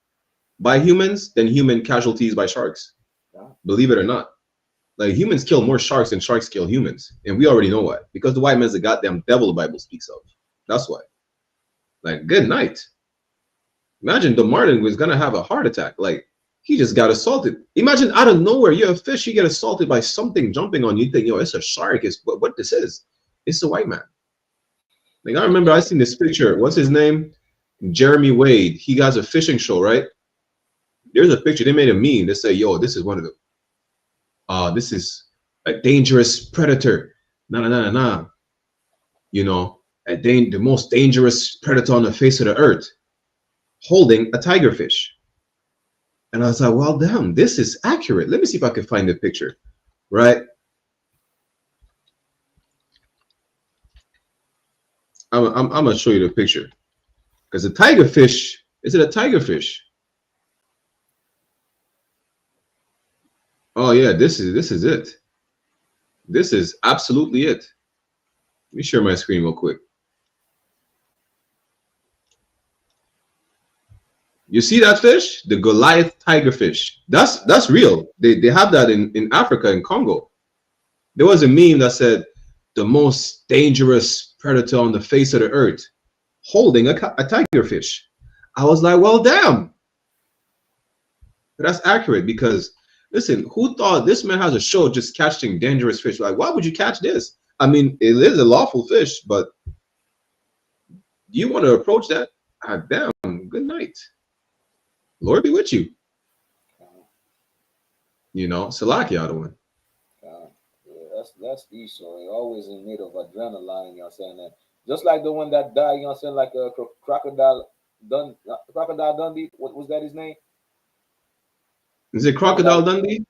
by humans than human casualties by sharks. Yeah. Believe it or not. Like, humans kill more sharks than sharks kill humans. And we already know why. Because the white man's the goddamn devil the Bible speaks of. That's why. Like, good night. Imagine the Martin was going to have a heart attack. Like, he just got assaulted. Imagine out of nowhere, you're a fish, you get assaulted by something jumping on you. You think, yo, it's a shark. It's what this is. It's a white man. Like, I remember I seen this picture. What's his name? Jeremy Wade. He has a fishing show, right? There's a picture. They made a meme. They say, yo, this is one of them. This is a dangerous predator. Nah. You know, the most dangerous predator on the face of the earth, holding a tigerfish. And I was like, well, damn, this is accurate. Let me see if I can find the picture, right? I'm gonna show you the picture, because the tigerfish, is it a tigerfish? Oh yeah, this is it. This is absolutely it. Let me share my screen real quick. You see that fish? The Goliath tigerfish. That's real. They have that in Africa, in Congo. There was a meme that said the most dangerous predator on the face of the earth, holding a tigerfish. I was like, well, damn. But that's accurate, because listen, who thought this man has a show just catching dangerous fish? Like, why would you catch this? I mean, it is a lawful fish, but do you want to approach that? Damn, good night. Lord be with you. You know, Salaki out of one. Yeah, that's Esau. Always in need of adrenaline, you know what I'm saying? And just like the one that died, you know what I'm saying, like a Crocodile Dundee. What was that his name? Is it Crocodile Dundee?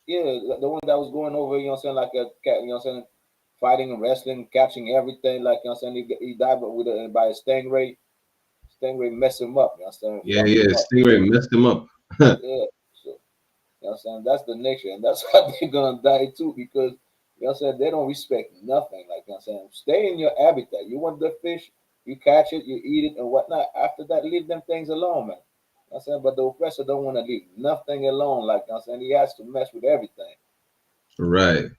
Yeah, the one that was going over, you know what I'm saying, like a cat, you know what I'm saying, fighting and wrestling, catching everything, like, you know what I'm saying, he died by a stingray. Stingray messed him up, you know what I'm saying? Yeah, stingray messed him up. Yeah, so, you know what I'm saying, that's the nature, and that's how they're gonna die too, because, you know what I'm saying, they don't respect nothing, like, you know what I'm saying, stay in your habitat. You want the fish, you catch it, you eat it and whatnot. After that, leave them things alone, man. You know what I'm saying, but the oppressor don't want to leave nothing alone, like, you know what I'm saying, he has to mess with everything. Right.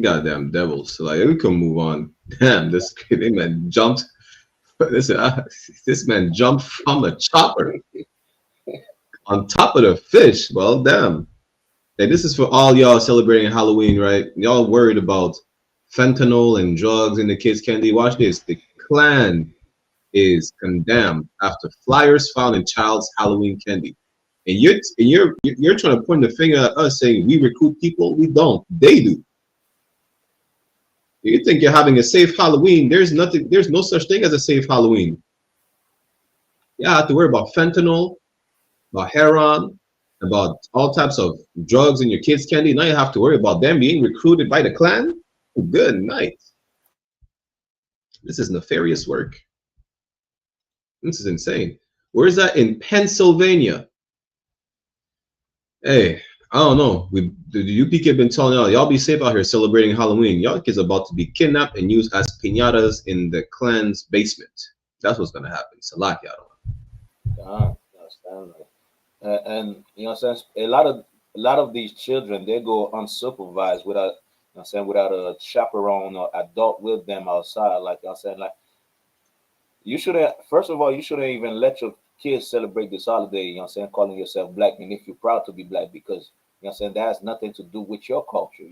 Goddamn devils. So, like, we can move on. Damn, this man jumped. Listen, this man jumped from a chopper on top of the fish. Well, damn. Hey, this is for all y'all celebrating Halloween, right? Y'all worried about fentanyl and drugs in the kids' candy. Watch this. The Klan is condemned after flyers found in child's Halloween candy. And you're trying to point the finger at us saying we recruit people. We don't. They do. You think you're having a safe Halloween? There's no such thing as a safe Halloween. You have to worry about fentanyl, about heroin, about all types of drugs in your kids' candy. Now you have to worry about them being recruited by the Klan. Good night. This is nefarious work. This is insane. Where is that? In Pennsylvania. Hey, I don't know. The UPK been telling y'all be safe out here celebrating Halloween. Y'all kids are about to be kidnapped and used as piñatas in the Klan's basement. That's what's gonna happen. Salaki out. And you know what I'm saying? A lot of these children, they go unsupervised without know what I'm saying, without a chaperone or adult with them outside. Like I'm saying, like you shouldn't. First of all, you shouldn't even let your kids celebrate this holiday. You know what I'm saying, calling yourself black, and if you're proud to be black, because you know what I'm saying that has nothing to do with your culture.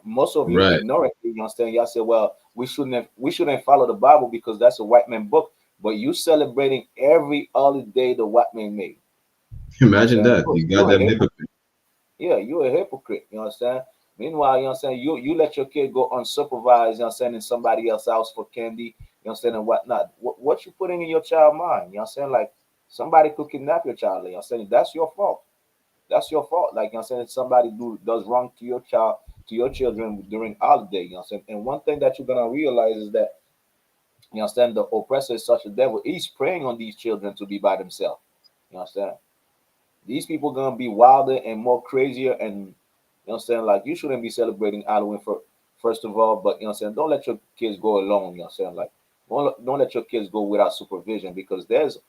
Most of you Right. ignore it. You understand? Y'all say, well, we shouldn't follow the Bible because that's a white man book. But you celebrating every holiday the white man made. You know what Imagine I'm saying? that. You got You're a them hypocrite. hypocrite. Yeah, you're a hypocrite. You understand? Meanwhile, you know what I'm saying, you let your kid go unsupervised, you know what I'm saying, in somebody else's house for candy, you know what I'm saying, and whatnot. What you putting in your child mind? You know what I'm saying? Like somebody could kidnap your child, you know what I'm saying? That's your fault. That's your fault. Like you know what I'm saying, somebody does wrong to your child, to your children during holiday, you know what I'm saying? And one thing that you're gonna realize is that you understand the oppressor is such a devil. He's preying on these children to be by themselves. You understand? These people gonna be wilder and more crazier, and you know what I'm saying, like you shouldn't be celebrating Halloween for first of all, but you know what I'm saying, don't let your kids go alone, you know what I'm saying, like don't let your kids go without supervision, because there's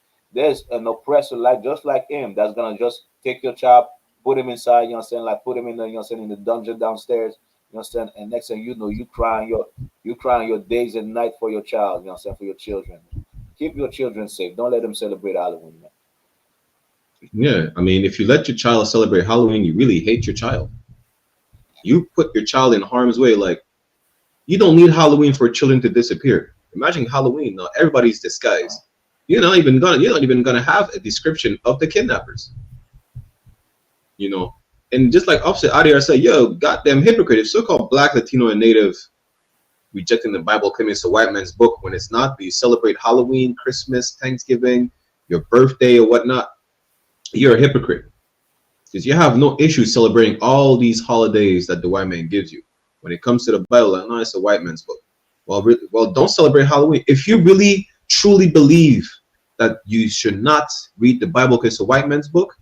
an oppressor like just like him that's gonna just take your child, put him inside, you know what I'm saying, like put him in the, you know what I'm saying, in the dungeon downstairs, you know what I'm saying, and next thing you know, you crying your days and night for your child, you know what I'm saying, for your children. Keep your children safe. Don't let them celebrate Halloween, man. Yeah. I mean, if you let your child celebrate Halloween, you really hate your child. You put your child in harm's way. Like, you don't need Halloween for children to disappear. Imagine Halloween. Now everybody's disguised. You're not even gonna have a description of the kidnappers. You know. And just like Offset Adiar said, yo, goddamn hypocrite. If so-called Black, Latino, and Native rejecting the Bible claiming it's a white man's book when it's not, but you celebrate Halloween, Christmas, Thanksgiving, your birthday or whatnot, you're a hypocrite. Because you have no issue celebrating all these holidays that the white man gives you. When it comes to the Bible, like, no, it's a white man's book. Well, don't celebrate Halloween. If you really, truly believe that you should not read the Bible because it's a white man's book,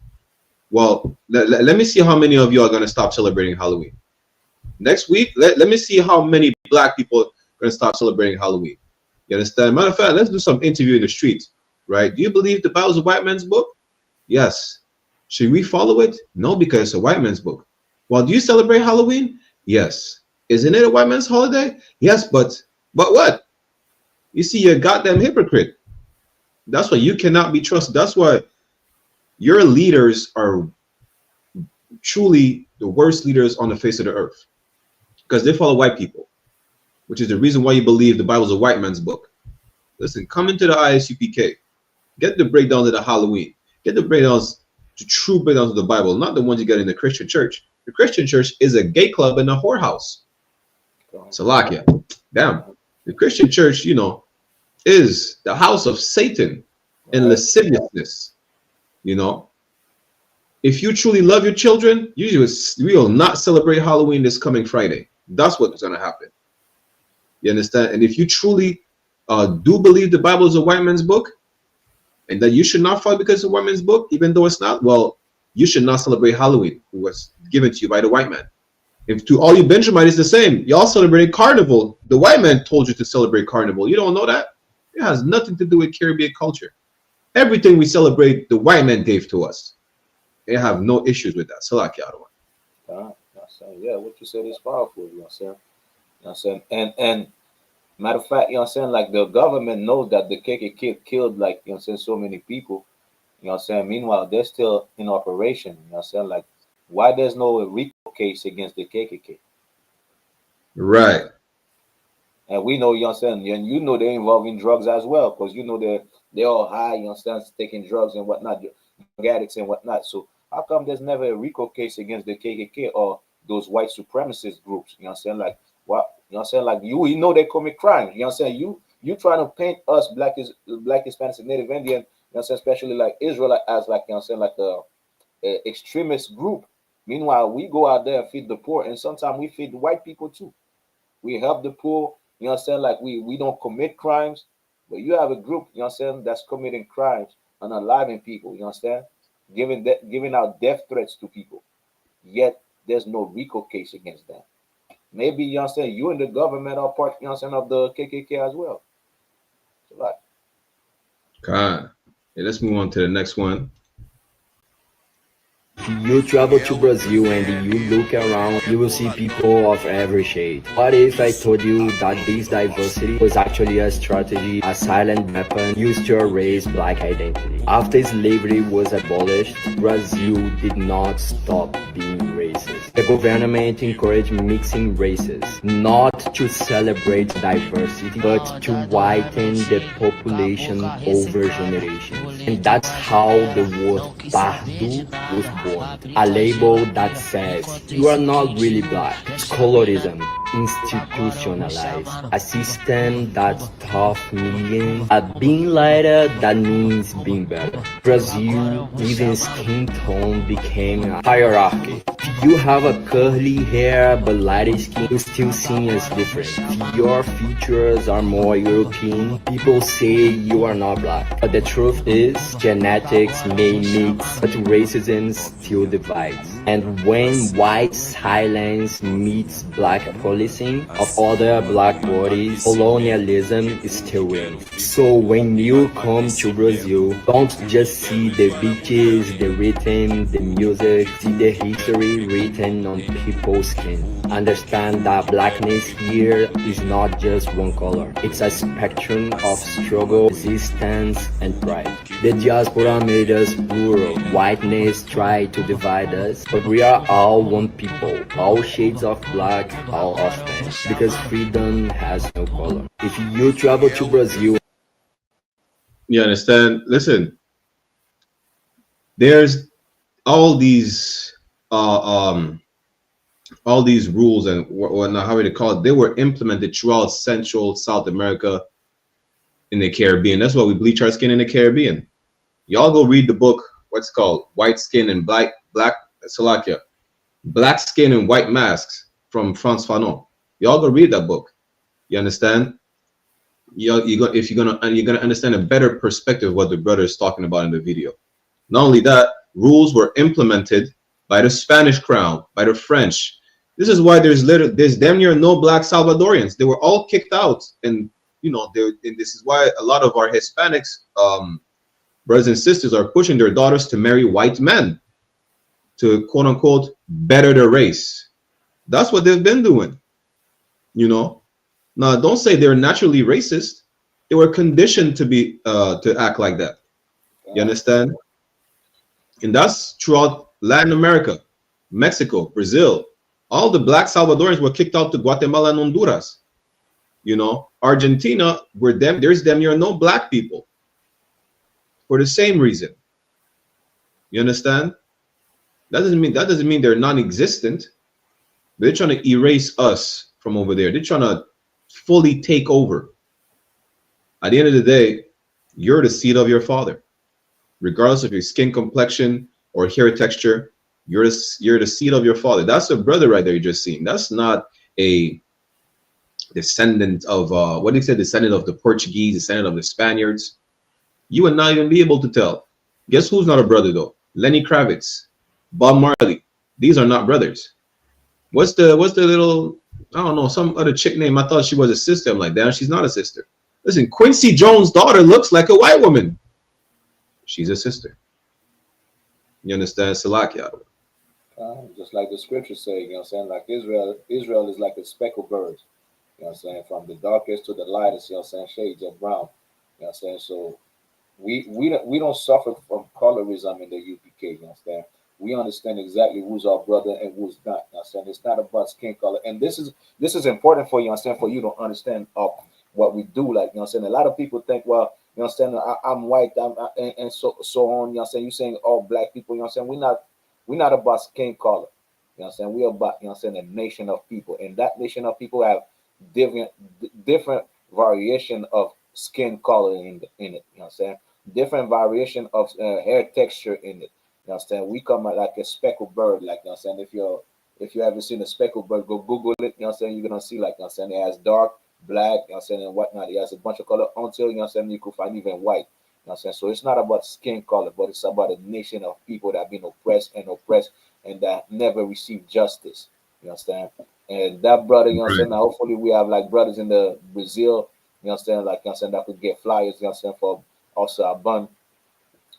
well, let me see how many of you are going to stop celebrating Halloween. Next week, let me see how many black people are going to stop celebrating Halloween. You understand? Matter of fact, let's do some interview in the streets, right? Do you believe the Bible is a white man's book? Yes. Should we follow it? No, because it's a white man's book. Well, do you celebrate Halloween? Yes. Isn't it a white man's holiday? Yes, but what? You see, you're a goddamn hypocrite. That's why you cannot be trusted. That's why your leaders are truly the worst leaders on the face of the earth, because they follow white people, which is the reason why you believe the Bible is a white man's book. Listen, come into the I.S.U.P.K. Get the breakdowns of the Halloween. Get the breakdowns, the true breakdowns of the Bible, not the ones you get in the Christian church. The Christian church is a gay club and a whorehouse. Salakia. Damn. The Christian church, is the house of Satan and lasciviousness. If you truly love your children, you will not celebrate Halloween this coming Friday. That's what's going to happen. You understand? And if you truly do believe the Bible is a white man's book, and that you should not fight because it's a white man's book, even though it's not, well, you should not celebrate Halloween, who was given to you by the white man. If to all you Benjamites, the same. Y'all celebrated Carnival. The white man told you to celebrate Carnival. You don't know that? It has nothing to do with Caribbean culture. Everything we celebrate, the white man gave to us. They have no issues with that. Salaki Adawan. Yeah, what you said is powerful, you know what I'm saying? You know what I'm saying? And matter of fact, you know what I'm saying, like the government knows that the KKK killed, like, you know what I'm saying, so many people. You know what I'm saying? Meanwhile, they're still in operation. You know what I'm saying? Like, why there's no RICO case against the KKK? Right. And we know, you know what I'm saying, and you know they're involved in drugs as well, because you know they're all high, you know what I'm saying, taking drugs and whatnot, drug addicts and whatnot. So how come there's never a RICO case against the KKK or those white supremacist groups? You know what I'm saying? Like, what? You know what I'm saying? Like, you know they commit crimes. You know what I'm saying? You trying to paint us black Hispanics, and Native Indian, you know what I'm saying, especially like Israelite, as like, you know what I'm saying, like a extremist group. Meanwhile, we go out there and feed the poor, and sometimes we feed the white people too. We help the poor, you know what I'm saying? Like, we don't commit crimes, but you have a group, you know what I'm saying, that's committing crimes and unaliving people, you know what I'm saying? Giving out death threats to people. Yet there's no RICO case against them. Maybe, you know what I'm saying, you and the government are part, you know what I'm saying, of the KKK as well. So like, God. Yeah, let's move on to the next one. You travel to Brazil and you look around, you will see people of every shade. What if I told you that this diversity was actually a strategy, a silent weapon used to erase black identity? After slavery was abolished, Brazil did not stop being racist. The government encouraged mixing races, not to celebrate diversity, but to whiten the population over generations. And that's how the word pardo was born. A label that says, you are not really black. It's colorism, institutionalized. A system that taught millions that being lighter, that means being better. Brazil, even skin tone became a hierarchy. If you have a curly hair but lighter skin, you're still seen as different. If your features are more European, people say you are not black. But the truth is, genetics may mix, but racism still divides. And when white silence meets black policing of other black bodies, colonialism still wins. So when you come to Brazil, don't just see the beaches, the rhythm, the music, see the history written on people's skin. Understand that blackness here is not just one color. It's a spectrum of struggle, resistance, and pride. The diaspora made us plural. Whiteness tried to divide us, but we are all one people, all shades of black, all of them, because freedom has no color. If you travel to Brazil, You understand? Listen, there's all these rules and whatnot, how we call it, they were implemented throughout Central South America, in the Caribbean. That's why we bleach our skin in the Caribbean. Y'all go read the book, what's called White Skin and Black Salakia, Black Skin and White Masks from Frantz Fanon. Y'all go read that book. You understand? You're gonna understand a better perspective of what the brother is talking about in the video. Not only that, rules were implemented by the Spanish crown, by the French. This is why there's damn near no black Salvadorians. They were all kicked out, and this is why a lot of our Hispanics brothers and sisters are pushing their daughters to marry white men to quote unquote better their race. That's what they've been doing. Now don't say they're naturally racist. They were conditioned to be to act like that. You understand? And that's throughout Latin America, Mexico, Brazil. All the black Salvadorians were kicked out to Guatemala and Honduras. Argentina, there's damn near no black people for the same reason. You understand? That doesn't mean they're non-existent. They're trying to erase us from over there. They're trying to fully take over. At the end of the day, you're the seed of your father. Regardless of your skin complexion or hair texture, you're the seed of your father. That's a brother right there you just seen. That's not a descendant of what did he say? Descendant of the Portuguese, descendant of the Spaniards. You would not even be able to tell. Guess who's not a brother though? Lenny Kravitz, Bob Marley. These are not brothers. What's the little, I don't know, some other chick name? I thought she was a sister. I'm like, damn, she's not a sister. Listen, Quincy Jones' daughter looks like a white woman. She's a sister. You understand? Salakia. Just like the scriptures say, you know what I'm saying? Like Israel is like a speckled bird. You know what I'm saying? From the darkest to the lightest, you know what I'm saying, shades of brown. You know what I'm saying? So we don't suffer from colorism in the UPK, you know what I'm saying? We understand exactly who's our brother and who's not. You know what I'm saying? It's not about skin color. And this is important for you, understand, for you to understand what we do. Like, you know what I'm saying? A lot of people think, well, you know what I'm saying, I'm white, and so on, you know what I'm saying? You're saying all black people, you know what I'm saying? We're not about skin color. You know what I'm saying? We're about, you know what I'm saying, a nation of people. And that nation of people have different variation of skin color in it. You know what I'm saying? Different variation of hair texture in it. You know what I'm saying? We come out like a speckled bird, like, you know what I'm saying? If you haven't seen a speckled bird, go Google it, you know what I'm saying? You're gonna see, like, you know what I'm saying, it has dark, black, you know what I'm saying, and whatnot. It has a bunch of color until, you know what I'm saying, you could find even white. You know what I'm saying? So it's not about skin color, but it's about a nation of people that have been oppressed and that never received justice. You understand? And that brother, you know what I'm saying? Now hopefully we have like brothers in the Brazil, you know what I'm saying, like, you know what I'm saying, that could get flyers, you know what I'm saying, for also a bun.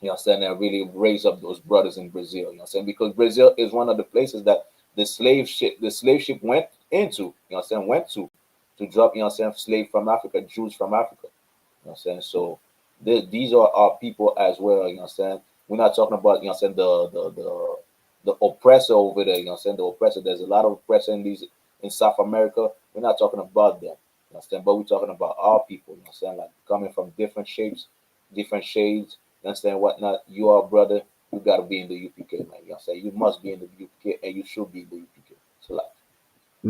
You know what I'm saying? And really raise up those brothers in Brazil. You know what I'm saying? Because Brazil is one of the places that the slave ship went into, you know what I'm saying, went to drop, you know what I'm saying, slave from Africa, Jews from Africa. You know what I'm saying? So these are our people as well, you know what I'm saying? We're not talking about, you know what I'm saying, the oppressor over there, you know what I'm saying, the oppressor. There's a lot of oppressor in South America. We're not talking about them, you know what I'm saying, but we're talking about our people, you know what I'm saying, like coming from different shapes, different shades, you understand whatnot. You are a brother, you gotta be in the UPK, man. You know what I'm saying? You must be in the UPK and you should be in the UPK. So like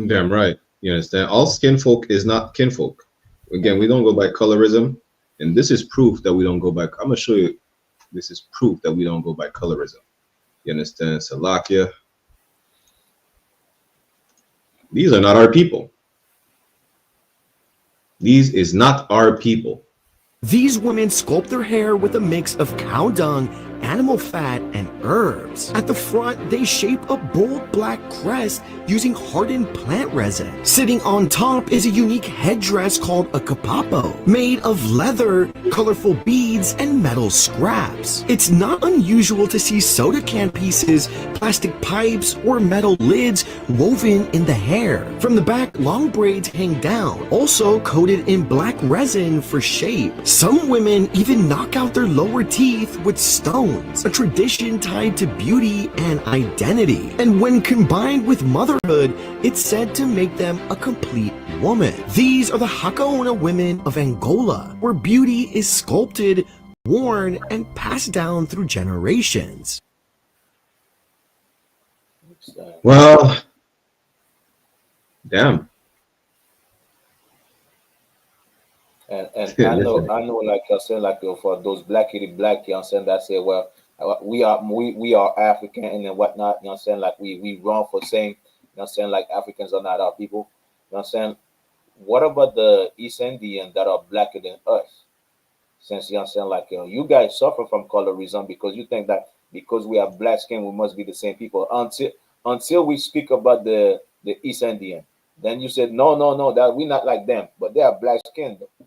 Damn right. You understand? All skin folk is not kinfolk. Again, we don't go by colorism, and this is proof that we don't go by. I'm gonna show you. This is proof that we don't go by colorism. You understand? Salakia. These are not our people. These is not our people. These women sculpt their hair with a mix of cow dung, animal fat, and herbs. At the front, they shape a bold black crest using hardened plant resin. Sitting on top is a unique headdress called a capapo, made of leather, colorful beads, and metal scraps. It's not unusual to see soda can pieces, plastic pipes, or metal lids woven in the hair. From the back, long braids hang down, also coated in black resin for shape. Some women even knock out their lower teeth with stones, a tradition tied to beauty and identity. And when combined with motherhood, it's said to make them a complete woman. These are the Hakaona women of Angola, where beauty is sculpted, worn, and passed down through generations. Well, damn. And I know, like I said, like for those blackity black, you know what I'm saying, that say, well, we are African and whatnot, you know what I'm saying, like we wrong for saying, you know what I'm saying, like Africans are not our people, you know what I'm saying. What about the East Indian that are blacker than us? Since, you know what I'm saying, like you guys suffer from colorism because you think that because we have black skin, we must be the same people. Until we speak about the East Indian, then you said no, that we're not like them, but they have black skin though. You know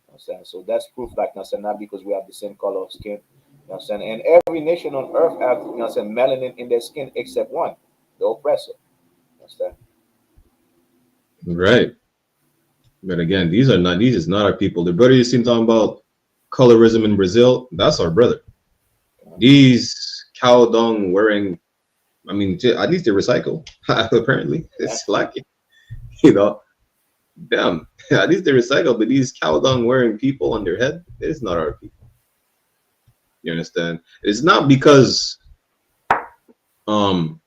what I'm saying? So that's proof, like, you know what I'm saying, not because we have the same color of skin. You know what I'm saying? And every nation on earth have, you know what I'm saying, melanin in their skin except one, the oppressor. You understand? Right. But again, these is not our people. The brother you seen talking about colorism in Brazil, that's our brother. These cow dung wearing, I mean, at least they recycle. Apparently, it's lucky, you know. Damn, at least they recycle. But these cow dung wearing people on their head, it's not our people. You understand? It's not because, you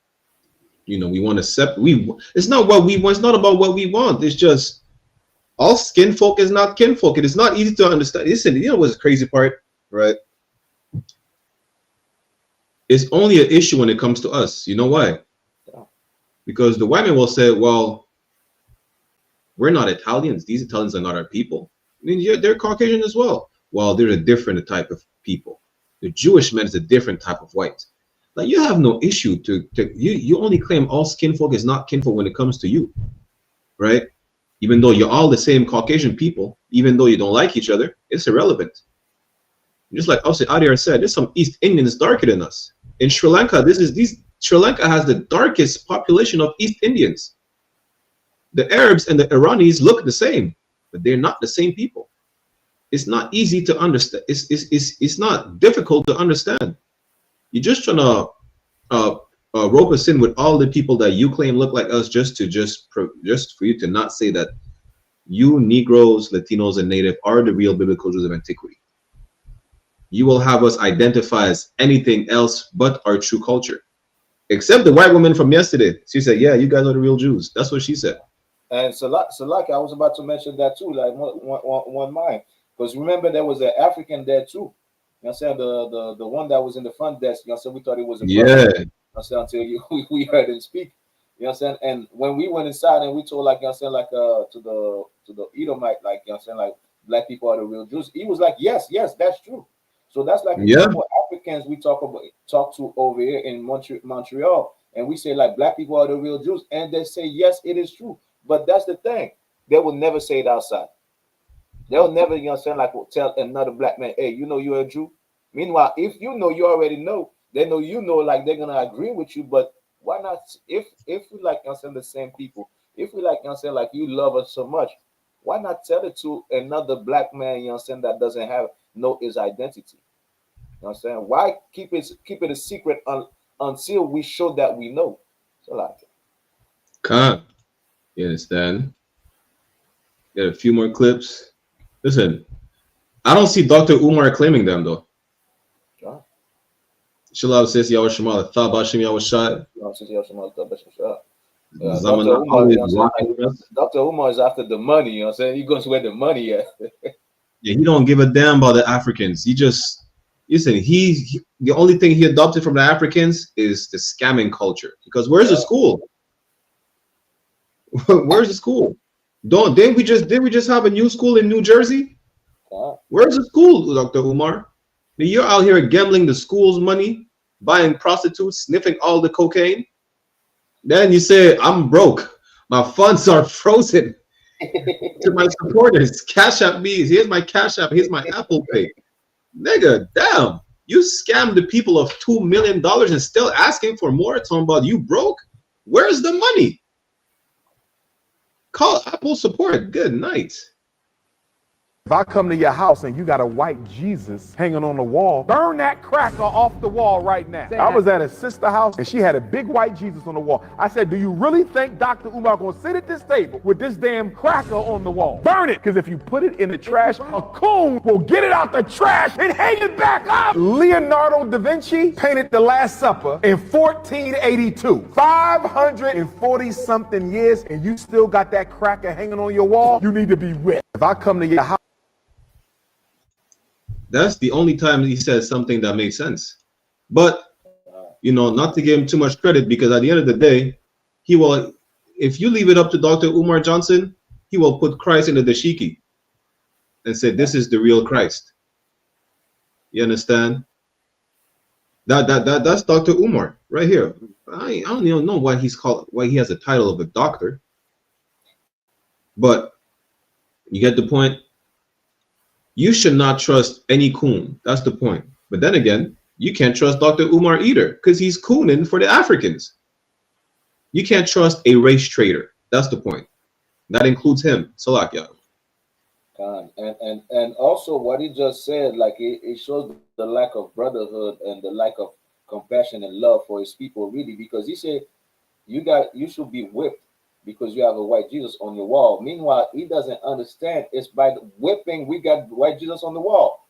know, we want to it's not what we want. It's not about what we want. It's just all skin folk is not kinfolk. It is not easy to understand. Listen, you know what's the crazy part, right? It's only an issue when it comes to us. You know why? Because the white man will say, well, we're not Italians. These Italians are not our people. I mean, yeah, they're Caucasian as well. Well, they're a different type of people. The Jewish man is a different type of white. Like, you have no issue you only claim all skin folk is not kinfolk when it comes to you, right? Even though you're all the same Caucasian people, even though you don't like each other, it's irrelevant. Just like Adiyar said, there's some East Indians darker than us. In Sri Lanka, Sri Lanka has the darkest population of East Indians. The Arabs and the Iranis look the same, but they're not the same people. It's not easy to understand. It's not difficult to understand. You're just trying to rope us in with all the people that you claim look like us, just for you to not say that you Negroes, Latinos, and Native are the real biblical Jews of antiquity. You will have us identify as anything else but our true culture, except the white woman from yesterday. She said, "Yeah, you guys are the real Jews." That's what she said. And so like I was about to mention that too, like one mind, because remember there was an African there too. You know what I'm saying, the one that was in the front desk. You know what I'm saying, we thought it was a brother. Yeah. You know what I'm saying, until we heard him speak. You know what I'm saying, and when we went inside and we told, like, you know what I'm saying, like to the Edomite, like, you know what I'm saying, like, black people are the real Jews. He was like, yes, that's true. So that's like Yeah. what Africans we talk to over here in Montreal, and we say like black people are the real Jews, and they say yes, it is true. But that's the thing, they will never say it outside. They'll never, you know what I'm saying, like tell another black man, hey, you know you're a Jew. Meanwhile, if you know, you already know, they know you know, like they're gonna agree with you. But why not? If we like, you know, saying the same people, if we like, you know, saying like you love us so much, why not tell it to another black man, you know, saying that doesn't have know his identity? You know what I'm saying? Why keep it a secret until we show that we know? So like, Can't. You understand? Get a few more clips. Listen, I don't see Dr. Umar claiming them though. sure. Shalom says Yahweh Shema, Thabashim Yahweh Shai. Dr. Umar, you know what I'm saying? Like, Dr. Umar is after the money, you know what I'm saying? He goes where the money at. Yeah, he don't give a damn about the Africans. He just listen. He the only thing he adopted from the Africans is the scamming culture. Because where's the school? Where's the school? Didn't we just have a new school in New Jersey? Where's the school, Dr. Umar? You're out here gambling the school's money, buying prostitutes, sniffing all the cocaine. Then you say, I'm broke. My funds are frozen. To my supporters, Cash App me. Here's my Cash App. Here's my Apple Pay. Nigga, damn. You scammed the people of $2 million and still asking for more. Talking about you broke? Where's the money? Call Apple support. Good night. If I come to your house and you got a white Jesus hanging on the wall, burn that cracker off the wall right now. I was at a sister house and she had a big white Jesus on the wall. I said, do you really think Dr. Umar gonna sit at this table with this damn cracker on the wall? Burn it, because if you put it in the trash, a coon will get it out the trash and hang it back up. Leonardo da Vinci painted The Last Supper in 1482. 540 something years and you still got that cracker hanging on your wall, you need to be whipped. If I come to your house, that's the only time he says something that makes sense. But, you know, not to give him too much credit, because at the end of the day, he will, if you leave it up to Dr. Umar Johnson, he will put Christ in the dashiki and say, this is the real Christ. You understand? That's Dr. Umar right here. I don't even know why he has a title of a doctor. But you get the point. You should not trust any coon. That's the point. But then again, you can't trust Dr. Umar either, because he's cooning for the Africans. You can't trust a race trader. That's the point. That includes him. Salakia. And also what he just said, like it shows the lack of brotherhood and the lack of compassion and love for his people, really, because he said you should be whipped because you have a white Jesus on your wall. Meanwhile, he doesn't understand it's by the whipping we got white Jesus on the wall.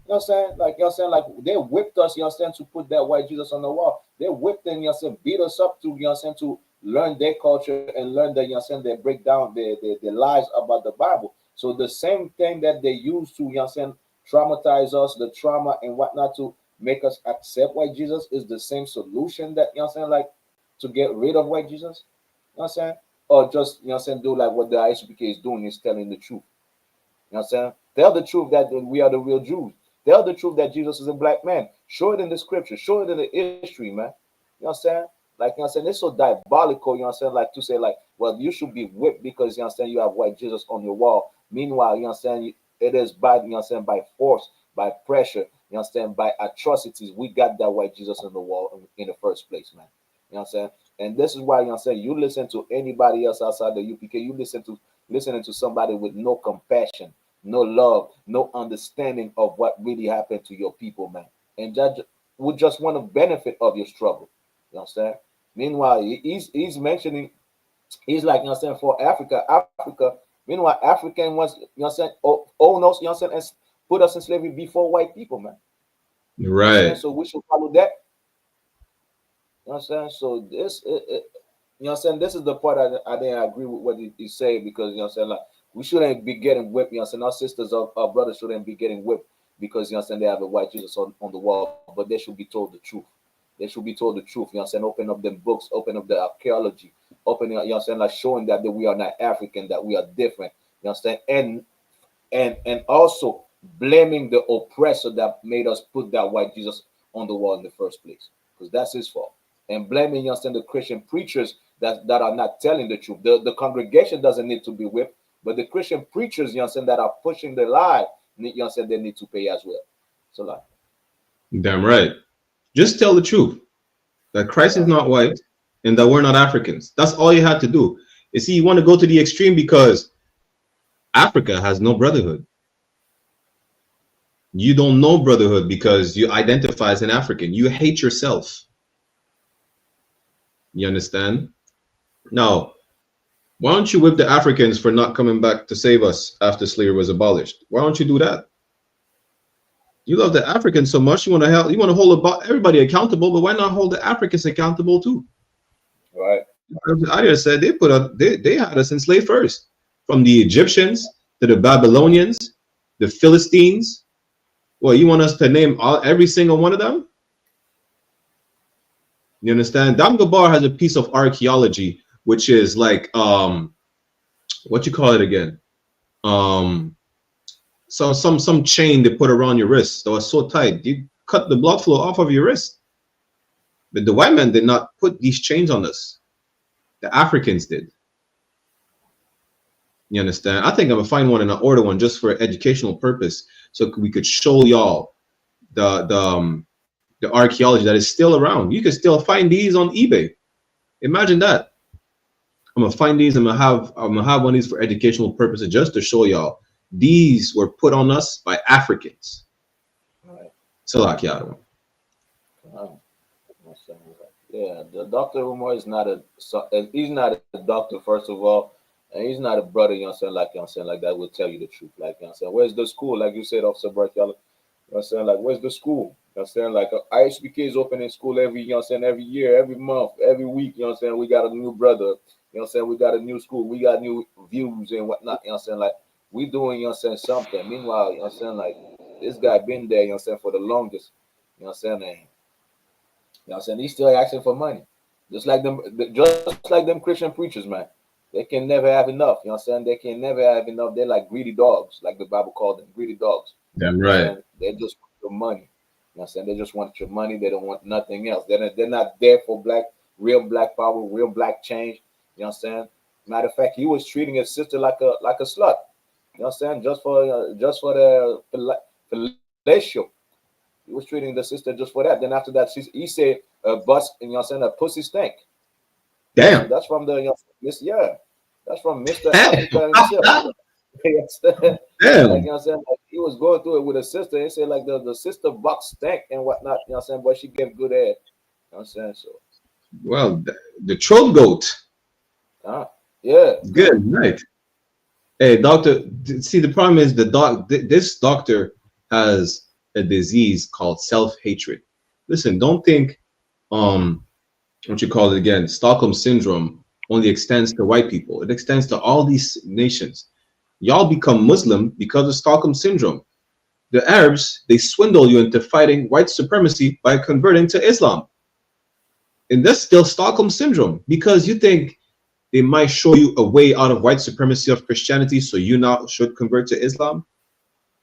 You know what I'm saying? Like, you know what I'm saying? Like, they whipped us, you know what I'm saying, to put that white Jesus on the wall. They whipped them, you know what I'm saying, beat us up to, you know what I'm saying, to learn their culture and learn that, you know what I'm saying, they break down their lies about the Bible. So the same thing that they use to, you know what I'm saying, traumatize us, the trauma and whatnot to make us accept white Jesus is the same solution that, you know what I'm saying, like, to get rid of white Jesus. You know what I'm saying? Or just, you know what I'm saying, do like what the I.S.U.P.K is doing, is telling the truth. You know what I'm saying? Tell the truth that we are the real Jews. Tell the truth that Jesus is a black man. Show it in the scripture. Show it in the history, man. You know what I'm saying? Like, you know what I'm saying? It's so diabolical, you know what I'm saying? Like, to say, like, well, you should be whipped because, you know what I'm saying, you have white Jesus on your wall. Meanwhile, you know what I'm saying, it is by, you know what I'm saying, by force, by pressure, you know what I'm saying, by atrocities, we got that white Jesus on the wall in the first place, man. You know what I'm saying? And this is why, you know what I'm saying, you listen to anybody else outside the UPK, you listening to somebody with no compassion, no love, no understanding of what really happened to your people, man. And that would just want to benefit of your struggle. You know what I'm saying? Meanwhile, he's mentioning, he's like, you know what I'm saying, for Africa, meanwhile, African was, you know what I'm saying, own us, you know what I'm saying, and put us in slavery before white people, man. Right. You know, so we should follow that. You know what I'm saying? So this, you know what I'm saying, this is the part I didn't agree with what he said, because, you know what I'm saying, like, we shouldn't be getting whipped, you know what I'm saying, our sisters, our brothers shouldn't be getting whipped because, you know what I'm saying, they have a white Jesus on the wall, but they should be told the truth. They should be told the truth, you know what I'm saying, open up them books, open up the archaeology, opening up, you know what I'm saying, like showing that we are not African, that we are different, you know what I'm saying, and also blaming the oppressor that made us put that white Jesus on the wall in the first place, because that's his fault. And blaming, you know what I'm saying, the Christian preachers that are not telling the truth. The congregation doesn't need to be whipped, but the Christian preachers, you know what I'm saying, that are pushing the lie, you know what I'm saying, they need to pay as well. So like, Damn right. Just tell the truth that Christ is not white and that we're not Africans. That's all you had to do. You see, you want to go to the extreme because Africa has no brotherhood. You don't know brotherhood because you identify as an African. You hate yourself. You understand? Now, why don't you whip the Africans for not coming back to save us after slavery was abolished? Why don't you do that? You love the Africans so much, you want to help, you want to hold everybody accountable, but why not hold the Africans accountable too? Right. I just said they had us enslaved first, from the Egyptians to the Babylonians, the Philistines. Well, you want us to name every single one of them? You understand? Damgabar has a piece of archaeology, which is like what you call it again? So some chain they put around your wrist that was so tight you cut the blood flow off of your wrist. But the white man did not put these chains on us. The Africans did. You understand? I think I'm gonna find one and I'll order one just for educational purpose, so we could show y'all the archaeology that is still around. You can still find these on eBay. Imagine that. I'm gonna find these. I'm gonna have one of these for educational purposes, just to show y'all these were put on us by Africans. Right. Salakia. Yeah, the Dr. Umar is not he's not a doctor, first of all, and he's not a brother, you know what I'm saying, like, you know what I'm saying, like, that will tell you the truth, like, you know what I'm saying, where's the school, like you said, Officer Barkala, you know what I'm saying, like, where's the school, you know what I'm saying, like, I.S.U.P.K is opening school every, you know what I'm saying, every year, every month, every week, you know what I'm saying, we got a new brother, you know what I'm saying, we got a new school, we got new views and whatnot, you know what I'm saying, like, we doing, you know what I'm saying, something. Meanwhile, you know what I'm saying, like, this guy been there, you know what I'm saying, for the longest, you know what I'm saying, and, you know what I'm saying, he's still asking for money. Just like them Christian preachers, man. They can never have enough. You know what I'm saying? They can never have enough. They're like greedy dogs, like the Bible called them, greedy dogs. Damn right. They just want your money. You know what I'm saying? They just want your money. They don't want nothing else. They're not there for real black power, real black change. You know what I'm saying? Matter of fact, he was treating his sister like a slut. You know what I'm saying? Just for the fellatio. He was treating the sister just for that. Then after that, he said, "Bust," you know what I'm saying? A pussy stink. Damn. That's from the that's from Mr. Africa himself. Damn. Like, you know what I'm saying? Like, he was going through it with a sister. He said like the sister buck stank and whatnot. You know what I'm saying? But she gave good head. You know what I'm saying? So. Well, the throat goat. Yeah. Good night. Hey, doctor. See, the problem is this doctor has a disease called self-hatred. Listen, don't think what you call it again, Stockholm syndrome only extends to white people. It extends to all these nations. Y'all become Muslim because of Stockholm syndrome. The Arabs, they swindle you into fighting white supremacy by converting to Islam. And that's still Stockholm syndrome, because you think they might show you a way out of white supremacy of Christianity, so you now should convert to Islam.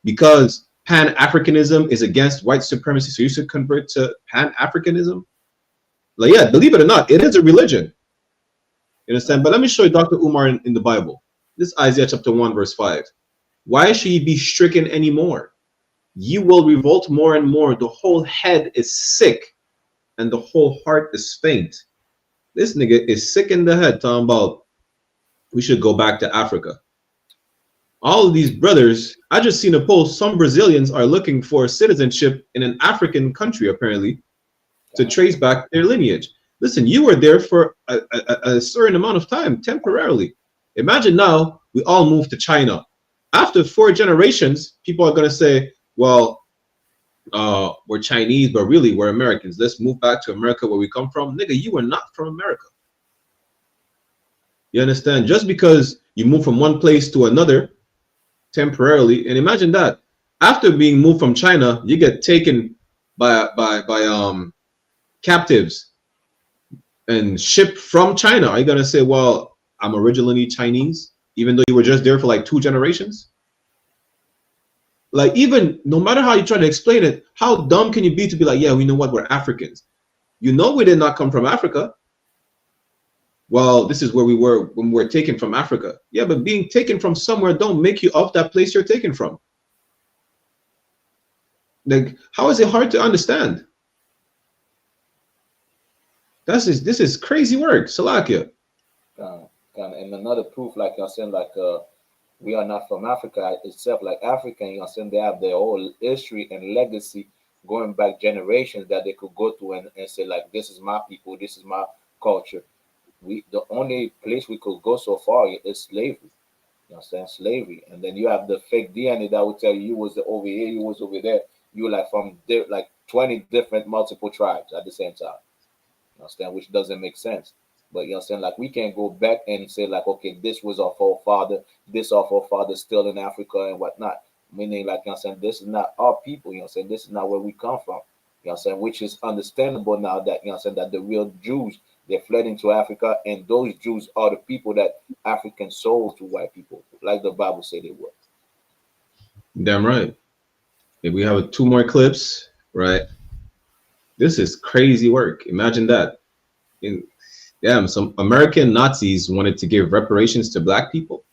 Because Pan-Africanism is against white supremacy, so you should convert to Pan-Africanism. Like, yeah, believe it or not, it is a religion. You understand? But let me show you Dr. Umar in the Bible. This is Isaiah chapter 1, verse 5. Why should ye be stricken anymore? You will revolt more and more. The whole head is sick, and the whole heart is faint. This nigga is sick in the head, talking about we should go back to Africa. All of these brothers, I just seen a post, some Brazilians are looking for citizenship in an African country, apparently, to trace back their lineage. Listen, you were there for a certain amount of time, temporarily. Imagine now we all move to China. After 4 generations, people are going to say, well, we're Chinese, but really we're Americans. Let's move back to America where we come from. Nigga, you were not from America. You understand? Just because you move from one place to another temporarily, and imagine that after being moved from China, you get taken by captives and shipped from China. Are you gonna say, well, I'm originally Chinese, even though you were just there for like 2 generations? Like, even no matter how you try to explain it, how dumb can you be to be like, yeah, we know what, we're Africans. You know we did not come from Africa. Well, this is where we were when we were taken from Africa. Yeah, but being taken from somewhere don't make you of that place you're taken from. Like, how is it hard to understand? This is crazy work, Salakia. And another proof, like you're saying, like we are not from Africa itself. Like African, you're saying they have their whole history and legacy going back generations that they could go to and say like, this is my people, this is my culture. The only place we could go so far is slavery. You know what I'm saying? Slavery. And then you have the fake DNA that would tell you was over here, you was over there. You were like from like 20 different multiple tribes at the same time. You understand? Which doesn't make sense. But you know what I'm saying? Like we can't go back and say like, okay, this was our forefather, this our forefather still in Africa and whatnot. Meaning like, you know what I'm saying, this is not our people, you know what I'm saying? This is not where we come from. You know what I'm saying? Which is understandable now that, you know what I'm saying, that the real Jews, they fled into Africa, and those Jews are the people that Africans sold to white people, like the Bible said they were. Damn right. If we have 2 more clips, right? This is crazy work. Imagine that. Damn, some American Nazis wanted to give reparations to black people.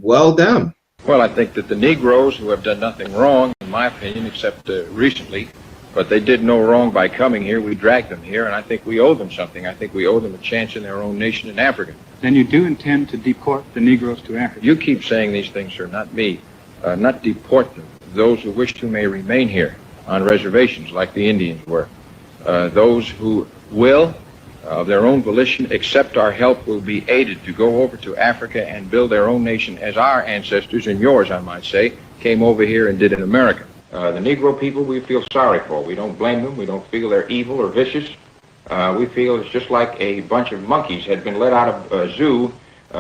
Well, damn. Well, I think that the Negroes, who have done nothing wrong, in my opinion, except recently, but they did no wrong by coming here. We dragged them here, and I think we owe them something. I think we owe them a chance in their own nation in Africa. Then you do intend to deport the Negroes to Africa? You keep saying these things, sir, not me. Not deport them. Those who wish to may remain here on reservations like the Indians were. Those who will, of their own volition, accept our help, will be aided to go over to Africa and build their own nation as our ancestors, and yours, I might say, came over here and did in America. The Negro people we feel sorry for. We don't blame them. We don't feel they're evil or vicious. We feel it's just like a bunch of monkeys had been let out of a zoo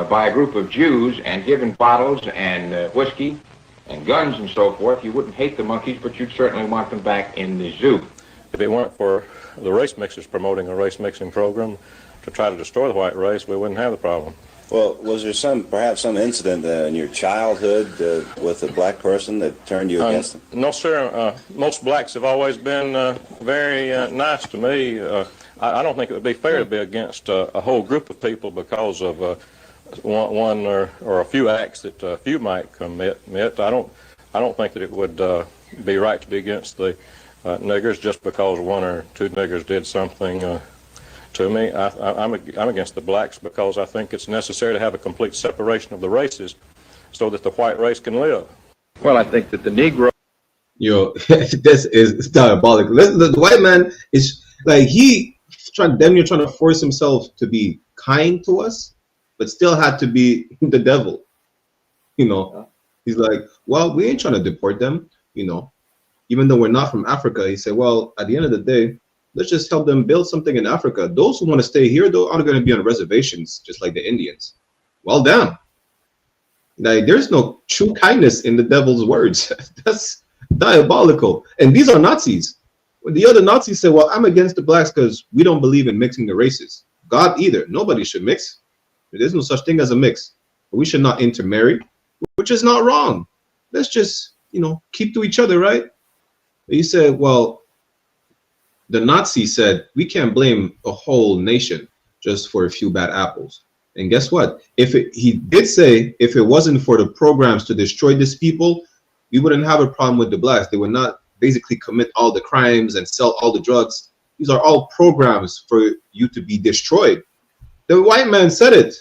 by a group of Jews and given bottles and whiskey and guns and so forth. You wouldn't hate the monkeys, but you'd certainly want them back in the zoo. If it weren't for the race mixers promoting a race mixing program to try to destroy the white race, we wouldn't have the problem. Well, was there perhaps some incident in your childhood with a black person that turned you against them? No, sir. Most blacks have always been very nice to me. I don't think it would be fair to be against a whole group of people because of one or a few acts that a few might commit. I don't think that it would be right to be against the niggers just because 1 or 2 niggers did something to me. I'm against the blacks because I think it's necessary to have a complete separation of the races so that the white race can live. Well, I think that the Negro... Yo, this is diabolical. The white man is like, trying to force himself to be kind to us, but still had to be the devil. You know, he's like, well, we ain't trying to deport them, you know. Even though we're not from Africa, he said, well, at the end of the day, let's just help them build something in Africa. Those who want to stay here, though, are going to be on reservations, just like the Indians. Well, damn. Like, there's no true kindness in the devil's words. That's diabolical. And these are Nazis. The other Nazis say, well, I'm against the blacks because we don't believe in mixing the races. God either. Nobody should mix. There's no such thing as a mix. We should not intermarry, which is not wrong. Let's just, you know, keep to each other, right? He said, well, the Nazis said, we can't blame a whole nation just for a few bad apples. And guess what? He did say, if it wasn't for the programs to destroy these people, we wouldn't have a problem with the blacks. They would not basically commit all the crimes and sell all the drugs. These are all programs for you to be destroyed. The white man said it.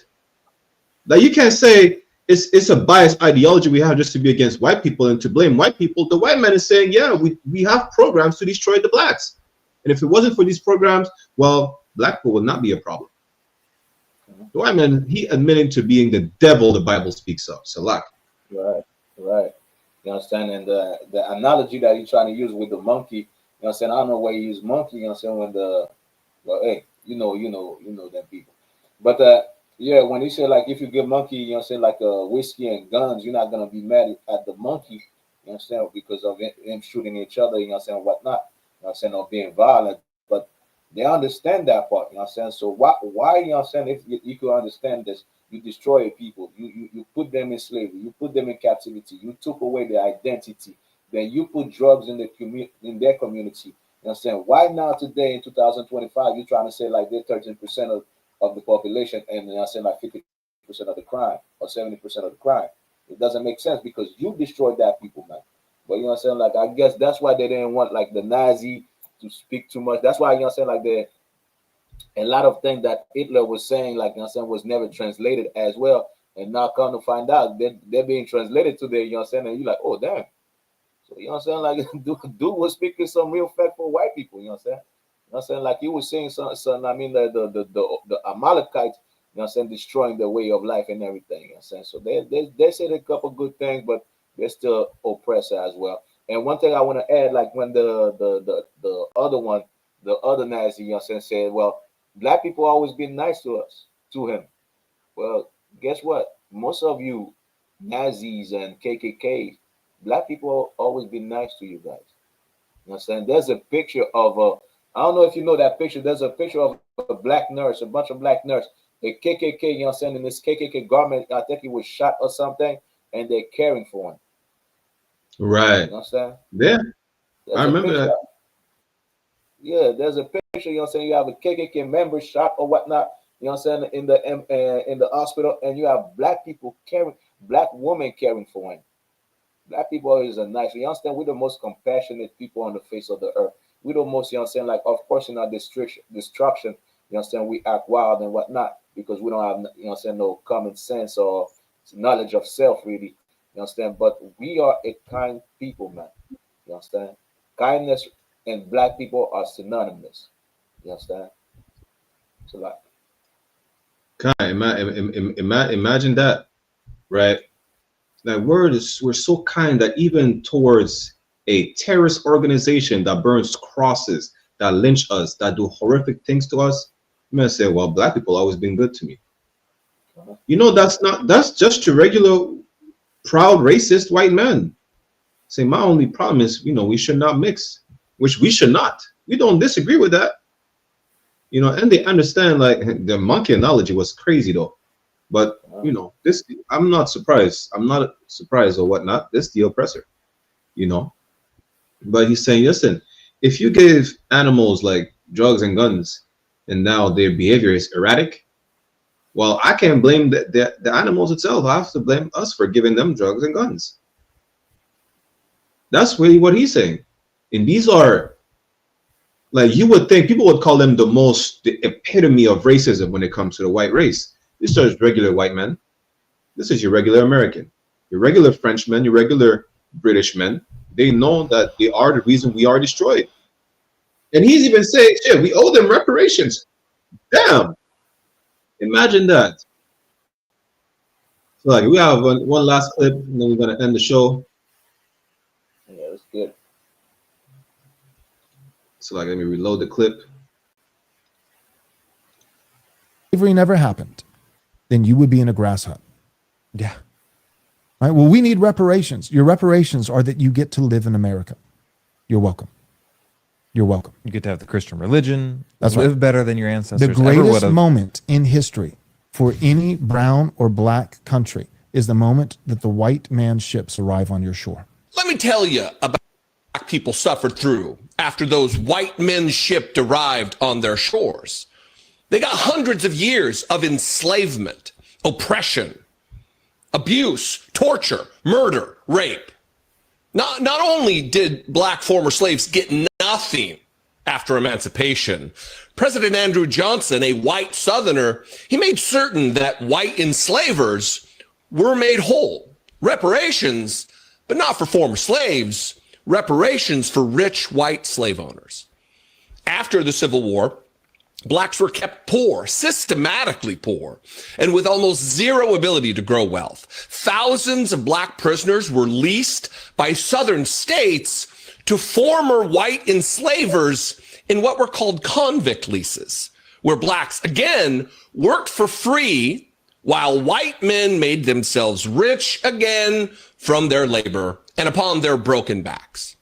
Now you can't say it's a biased ideology we have just to be against white people and to blame white people. The white man is saying, yeah, we have programs to destroy the blacks. And if it wasn't for these programs, well, black people would not be a problem. The white man, he admitted to being the devil the Bible speaks of. Salak. Right. You understand? And the analogy that he's trying to use with the monkey, you know what I'm saying? I don't know why he used monkey, you know what I'm saying, hey, you know them people. But yeah, when he said like if you give monkey, you know what I'm saying, like whiskey and guns, you're not gonna be mad at the monkey, you know what I'm saying, because of him shooting each other, you know what I'm saying, whatnot. You know what I'm saying, or being violent, but they understand that part, you know what I'm saying? So why you know what I'm saying, if you could understand this, you destroy people, you put them in slavery, you put them in captivity, you took away their identity, then you put drugs in in their community, you know what I'm saying? Why now today in 2025 you're trying to say like they're 13% of the population and you know what I'm saying, like 50% of the crime or 70% of the crime? It doesn't make sense because you destroyed that people, man. But you know what I'm saying? Like, I guess that's why they didn't want like the Nazi to speak too much. That's why, you know what I'm saying, like a lot of things that Hitler was saying, like, you know what I'm saying, was never translated as well. And now come to find out they're being translated today, you know what I'm saying? And you're like, oh damn. So you know what I'm saying? Like dude was speaking some real fact for white people, you know what I'm saying? You know what I'm saying? Like he was saying some I mean the Amalekites, you know what I'm saying, destroying their way of life and everything, you know what I'm saying? So they said a couple good things, but they're still oppressor as well. And one thing I want to add, like when the other one, the other Nazi, you know what I'm saying, said, well, black people always been nice to us, to him. Well, guess what? Most of you Nazis and KKK, black people always been nice to you guys. You know what I'm saying? There's a picture of I don't know if you know that picture. There's a picture of a black nurse, a bunch of black nurse, a KKK, you know what I'm saying, in this KKK garment. I think he was shot or something, and they're caring for him. Right. You know what I'm saying? Yeah. There's I remember that. Yeah, there's a picture, you know what I'm saying? You have a KKK member shot or whatnot, you know what I'm saying, in the hospital, and you have black people caring, black women caring for him. Black people always are nice. You understand? We're the most compassionate people on the face of the earth. We're the most, you know what I'm saying, like, of course, in our destruction, you know what I'm saying, we act wild and whatnot because we don't have, you know what I'm saying, no common sense or knowledge of self, really. You know what I'm saying? But we are a kind people, man. You understand? Kindness and black people are synonymous. You understand? So like, imagine that, right? That we're so kind that even towards a terrorist organization that burns crosses, that lynch us, that do horrific things to us, I'm gonna say, well, black people always been good to me. You know, that's just your regular proud racist white man. Say, my only problem is, you know, we should not mix, which we should not. We don't disagree with that. You know, and they understand, like, the monkey analogy was crazy though. But, you know, this, I'm not surprised. I'm not surprised or whatnot. This is the oppressor, you know. But he's saying, listen, if you give animals like drugs and guns and now their behavior is erratic, well, I can't blame the animals itself. I have to blame us for giving them drugs and guns. That's really what he's saying. And these are, like, you would think people would call them the epitome of racism when it comes to the white race. This is regular white men. This is your regular American, your regular Frenchman, your regular British men. They know that they are the reason we are destroyed. And he's even saying, shit, we owe them reparations. Damn. Imagine that. So, like, we have one last clip, and then we're going to end the show. Yeah, that's good. So, like, let me reload the clip. Slavery never happened, then you would be in a grass hut. Yeah. Right. Well, we need reparations. Your reparations are that you get to live in America. You're welcome. You're welcome. You get to have the Christian religion. That's live right. better than your ancestors. The greatest moment in history for any brown or black country is the moment that the white man's ships arrive on your shore. Let me tell you about what black people suffered through after those white men's ships arrived on their shores. They got hundreds of years of enslavement, oppression, abuse, torture, murder, rape. Not only did black former slaves get nothing after emancipation, President Andrew Johnson, a white Southerner, he made certain that white enslavers were made whole. Reparations, but not for former slaves, reparations for rich white slave owners. After the Civil War, blacks were kept poor, systematically poor, and with almost zero ability to grow wealth. Thousands of black prisoners were leased by Southern states to former white enslavers in what were called convict leases, where blacks, again, worked for free while white men made themselves rich again from their labor and upon their broken backs.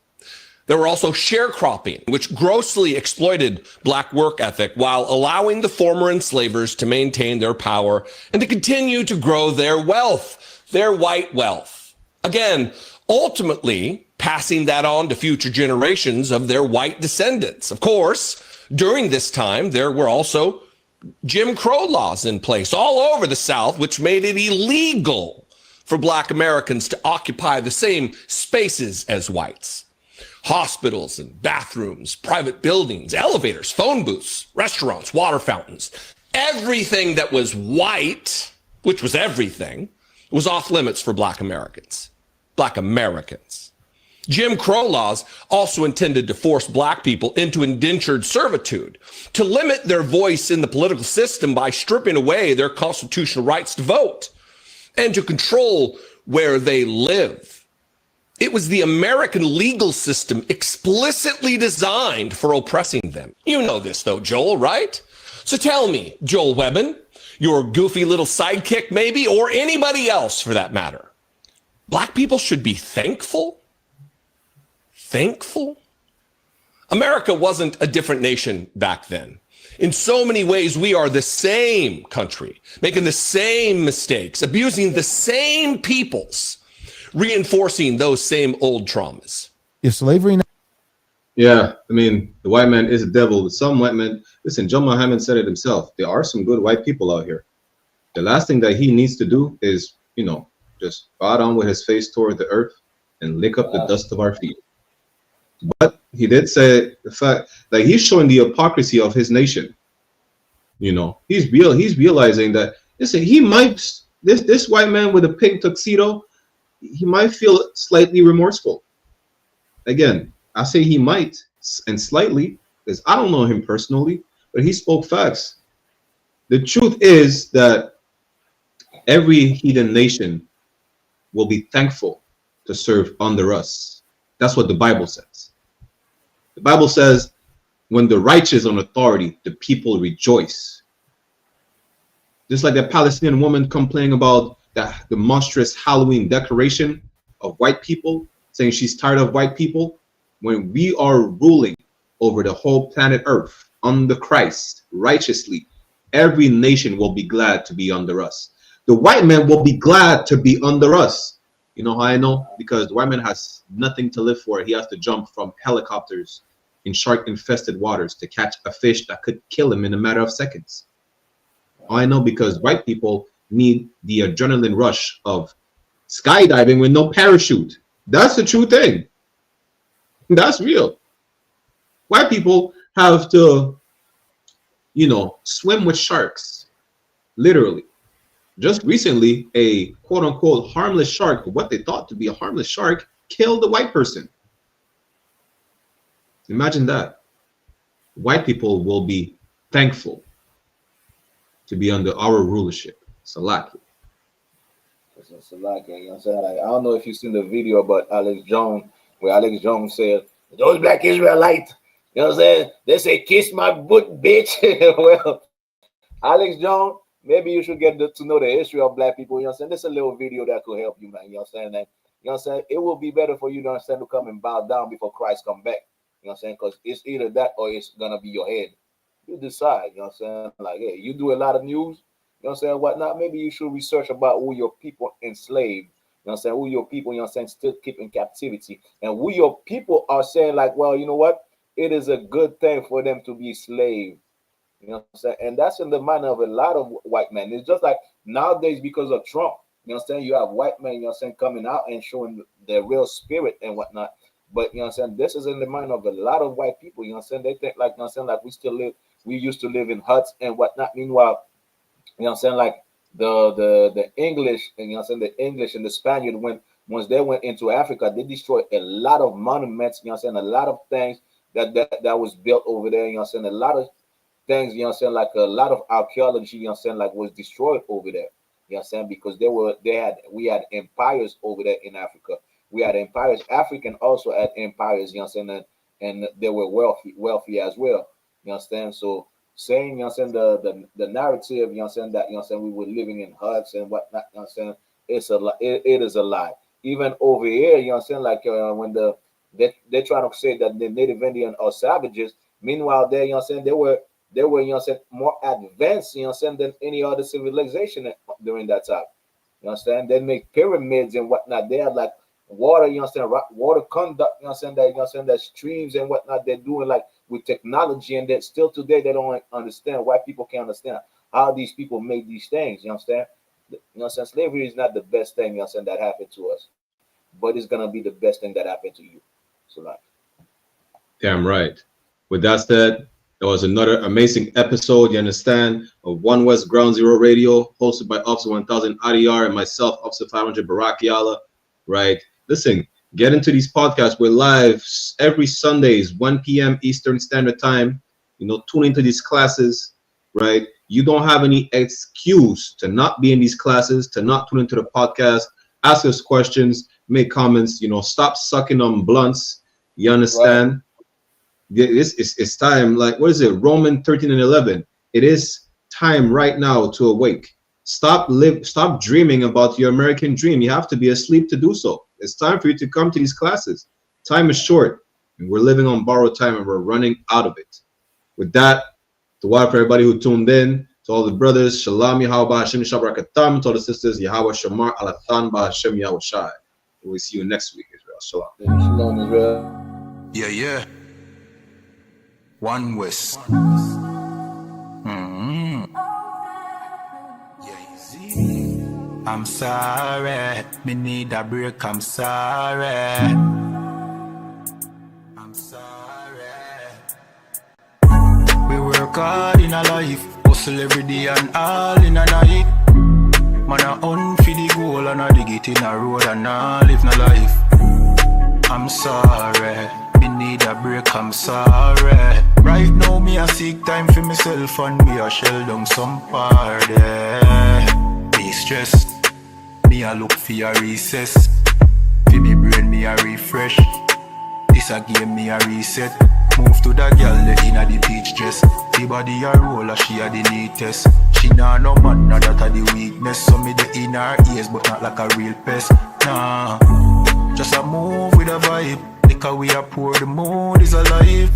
There were also sharecropping, which grossly exploited black work ethic while allowing the former enslavers to maintain their power and to continue to grow their wealth, their white wealth. Again, ultimately passing that on to future generations of their white descendants. Of course, during this time, there were also Jim Crow laws in place all over the South, which made it illegal for black Americans to occupy the same spaces as whites. Hospitals and bathrooms, private buildings, elevators, phone booths, restaurants, water fountains. Everything that was white, which was everything, was off limits for black Americans. Black Americans. Jim Crow laws also intended to force black people into indentured servitude, to limit their voice in the political system by stripping away their constitutional rights to vote, and to control where they live. It was the American legal system explicitly designed for oppressing them. You know this though, Joel, right? So tell me, Joel Webben, your goofy little sidekick maybe, or anybody else for that matter, black people should be thankful? Thankful? America wasn't a different nation back then. In so many ways, we are the same country, making the same mistakes, abusing the same peoples, reinforcing those same old traumas. If slavery... Yeah, I mean, the white man is a devil. Some white men, listen, John Muhammad said it himself. There are some good white people out here. The last thing that he needs to do is, you know, just bow down with his face toward the earth and lick up the dust of our feet. But he did say the fact that he's showing the hypocrisy of his nation. You know, he's realizing that, listen, he might, this white man with a pink tuxedo, he might feel slightly remorseful. Again, I say he might, and slightly, because I don't know him personally, but he spoke facts. The truth is that every heathen nation will be thankful to serve under us. That's what the Bible says. The Bible says, when the righteous on authority, the people rejoice. Just like that Palestinian woman complaining about the monstrous Halloween decoration of white people, saying she's tired of white people. When we are ruling over the whole planet Earth under Christ righteously, every nation will be glad to be under us. The white man will be glad to be under us. You know how I know? Because the white man has nothing to live for. He has to jump from helicopters in shark-infested waters to catch a fish that could kill him in a matter of seconds. I know because white people need the adrenaline rush of skydiving with no parachute. That's the true thing. That's real. White people have to, you know, swim with sharks, literally. Just recently, a quote-unquote harmless shark, what they thought to be a harmless shark, killed a white person. Imagine that. White people will be thankful to be under our rulership. Salaki. Salaki, you know what I'm saying? Like, I don't know if you've seen the video about Alex Jones, where Alex Jones said, those black Israelites, you know what I'm saying? They say, kiss my butt, bitch. Well, Alex Jones, maybe you should get to know the history of black people, you know what I'm saying? This is a little video that could help you, man, you know what I'm saying? And, you know what I'm saying? It will be better for you, you know what I'm saying, to come and bow down before Christ come back, you know what I'm saying? Because it's either that or it's going to be your head. You decide, you know what I'm saying? Like, hey, you do a lot of news, you know what I'm saying, whatnot, maybe you should research about who your people enslaved, you know what I'm saying, who your people, you know what I'm saying, still keep in captivity, and who your people are saying, like, well, you know what, it is a good thing for them to be slave, you know what I'm saying, and that's in the mind of a lot of white men. It's just like nowadays, because of Trump, you know what I'm saying, you have white men, you know what I'm saying, coming out and showing their real spirit and whatnot, but, you know what I'm saying, this is in the mind of a lot of white people, you know what I'm saying, they think, like, you know what I'm saying, like we used to live in huts and whatnot. Meanwhile, you know what I'm saying, like the English, and you know what I'm saying, the English and the Spaniard, once they went into Africa, they destroyed a lot of monuments, you know what I'm saying, a lot of things that was built over there, you know what I'm saying, a lot of things, you know what I'm saying, like a lot of archaeology, you know what I'm saying, like was destroyed over there, you know what I'm saying, because we had empires over there in Africa. We had empires. African also had empires, you know what I'm saying, and they were wealthy as well. You understand? So saying, you know what I'm saying, the narrative, you know what I'm saying, that, you know what I'm saying, we were living in huts and whatnot, you know what I'm saying, it is a lie. Even over here, you know what I'm saying, like when they try to say that the Native Indian are savages, meanwhile they, you know what I'm saying, they were, you know what I'm saying, more advanced, you know what I'm saying, than any other civilization during that time. You understand? They make pyramids and whatnot. They had like water, you know what I'm saying, water conduct, you know what I'm saying, that, you know what I'm saying, that streams and whatnot they're doing like with technology, and that still today they don't understand. White people can't understand how these people make these things, you understand? You know what I'm saying? Slavery is not the best thing, you know what I'm saying, that happened to us. But it's gonna be the best thing that happened to you. So like, damn right. With that said, that was another amazing episode, you understand, of One West Ground Zero Radio, hosted by Officer 1000 Adiyar and myself, Officer 500 Barakiala. Right? Listen, get into these podcasts. We're live every Sundays, 1 p.m. Eastern Standard Time. You know, tune into these classes, right? You don't have any excuse to not be in these classes, to not tune into the podcast. Ask us questions, make comments, you know, stop sucking on blunts. You understand? Right. It's time. Like, what is it? Romans 13:11. It is time right now to awake. Stop dreaming about your American dream. You have to be asleep to do so. It's time for you to come to these classes. Time is short, and we're living on borrowed time, and we're running out of it. With that, to for everybody who tuned in, to all the brothers, Shalom Yahweh Hashem Shabrakatam, to all the sisters, Yahweh Shamar Alathan Bahashem Yahweh Shai. We'll see you next week, Israel. Shalom. Shalom, Israel. Yeah. One West. I'm sorry, me need a break, I'm sorry. We work hard in a life, hustle every day and all in a night. Man a hunt for the goal and a dig it in a road and a live no life. I'm sorry, me need a break, I'm sorry. Right now me a seek time for myself and me a shell down some party. Be stressed, me a look for a recess. For me brain me a refresh. This a game me a reset. Move to the girl inna the beach dress. The body a roll she a the neatest. She nah no man, nah that a the weakness. So me the in her ears but not like a real pest. Nah, just a move with a vibe. Liquor we a pour, the mood is alive.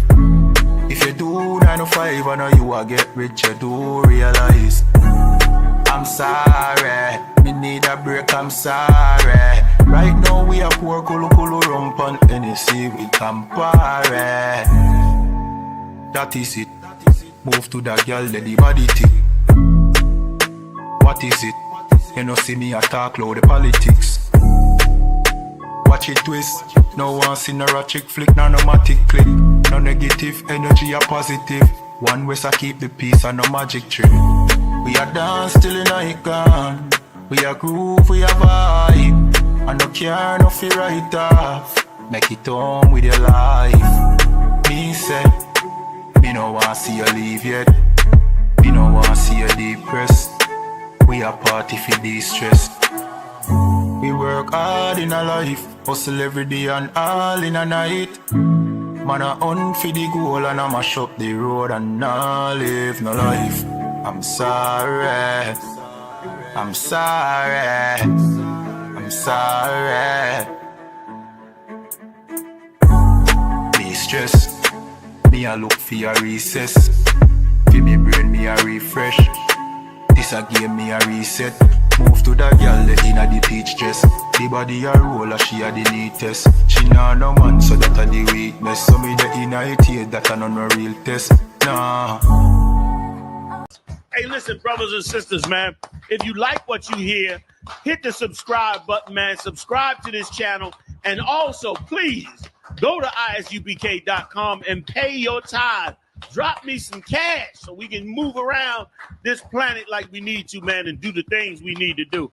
If you do 9 to 5 I know you a get rich, you do realize. I'm sorry, me need a break, I'm sorry. Right now we a pour kulu rump on Hennessy with Campari. That is it. Move to that girl, let the body tick. What is it? You know see me attack loud the politics. Watch it twist. No one see no ratchet flick, no matic click. No negative energy, a positive. One West I keep the peace and no magic trick. We a dance till the night gone. We a groove, we a vibe. And no care, no fear right off. Make it home with your life. Me say, me no want see you leave yet. Me no want see you depressed. We a party for de-stress. We work hard in a life, hustle every day and all in a night. Man a hunt for the goal and I mash up the road and not live no life. I'm sorry, I'm sorry, I'm sorry. Me stressed, me a look for a recess. For me brain me a refresh. This a game me a reset. Move to that girl inna the peach dress. The body a roll she a the neatest. She nah no man so that a the weakness. So me the inna it here that a no real test. Nah. Hey, listen, brothers and sisters, man. If you like what you hear, hit the subscribe button, man. Subscribe to this channel. And also, please, go to ISUPK.com and pay your tithe. Drop me some cash so we can move around this planet like we need to, man, and do the things we need to do.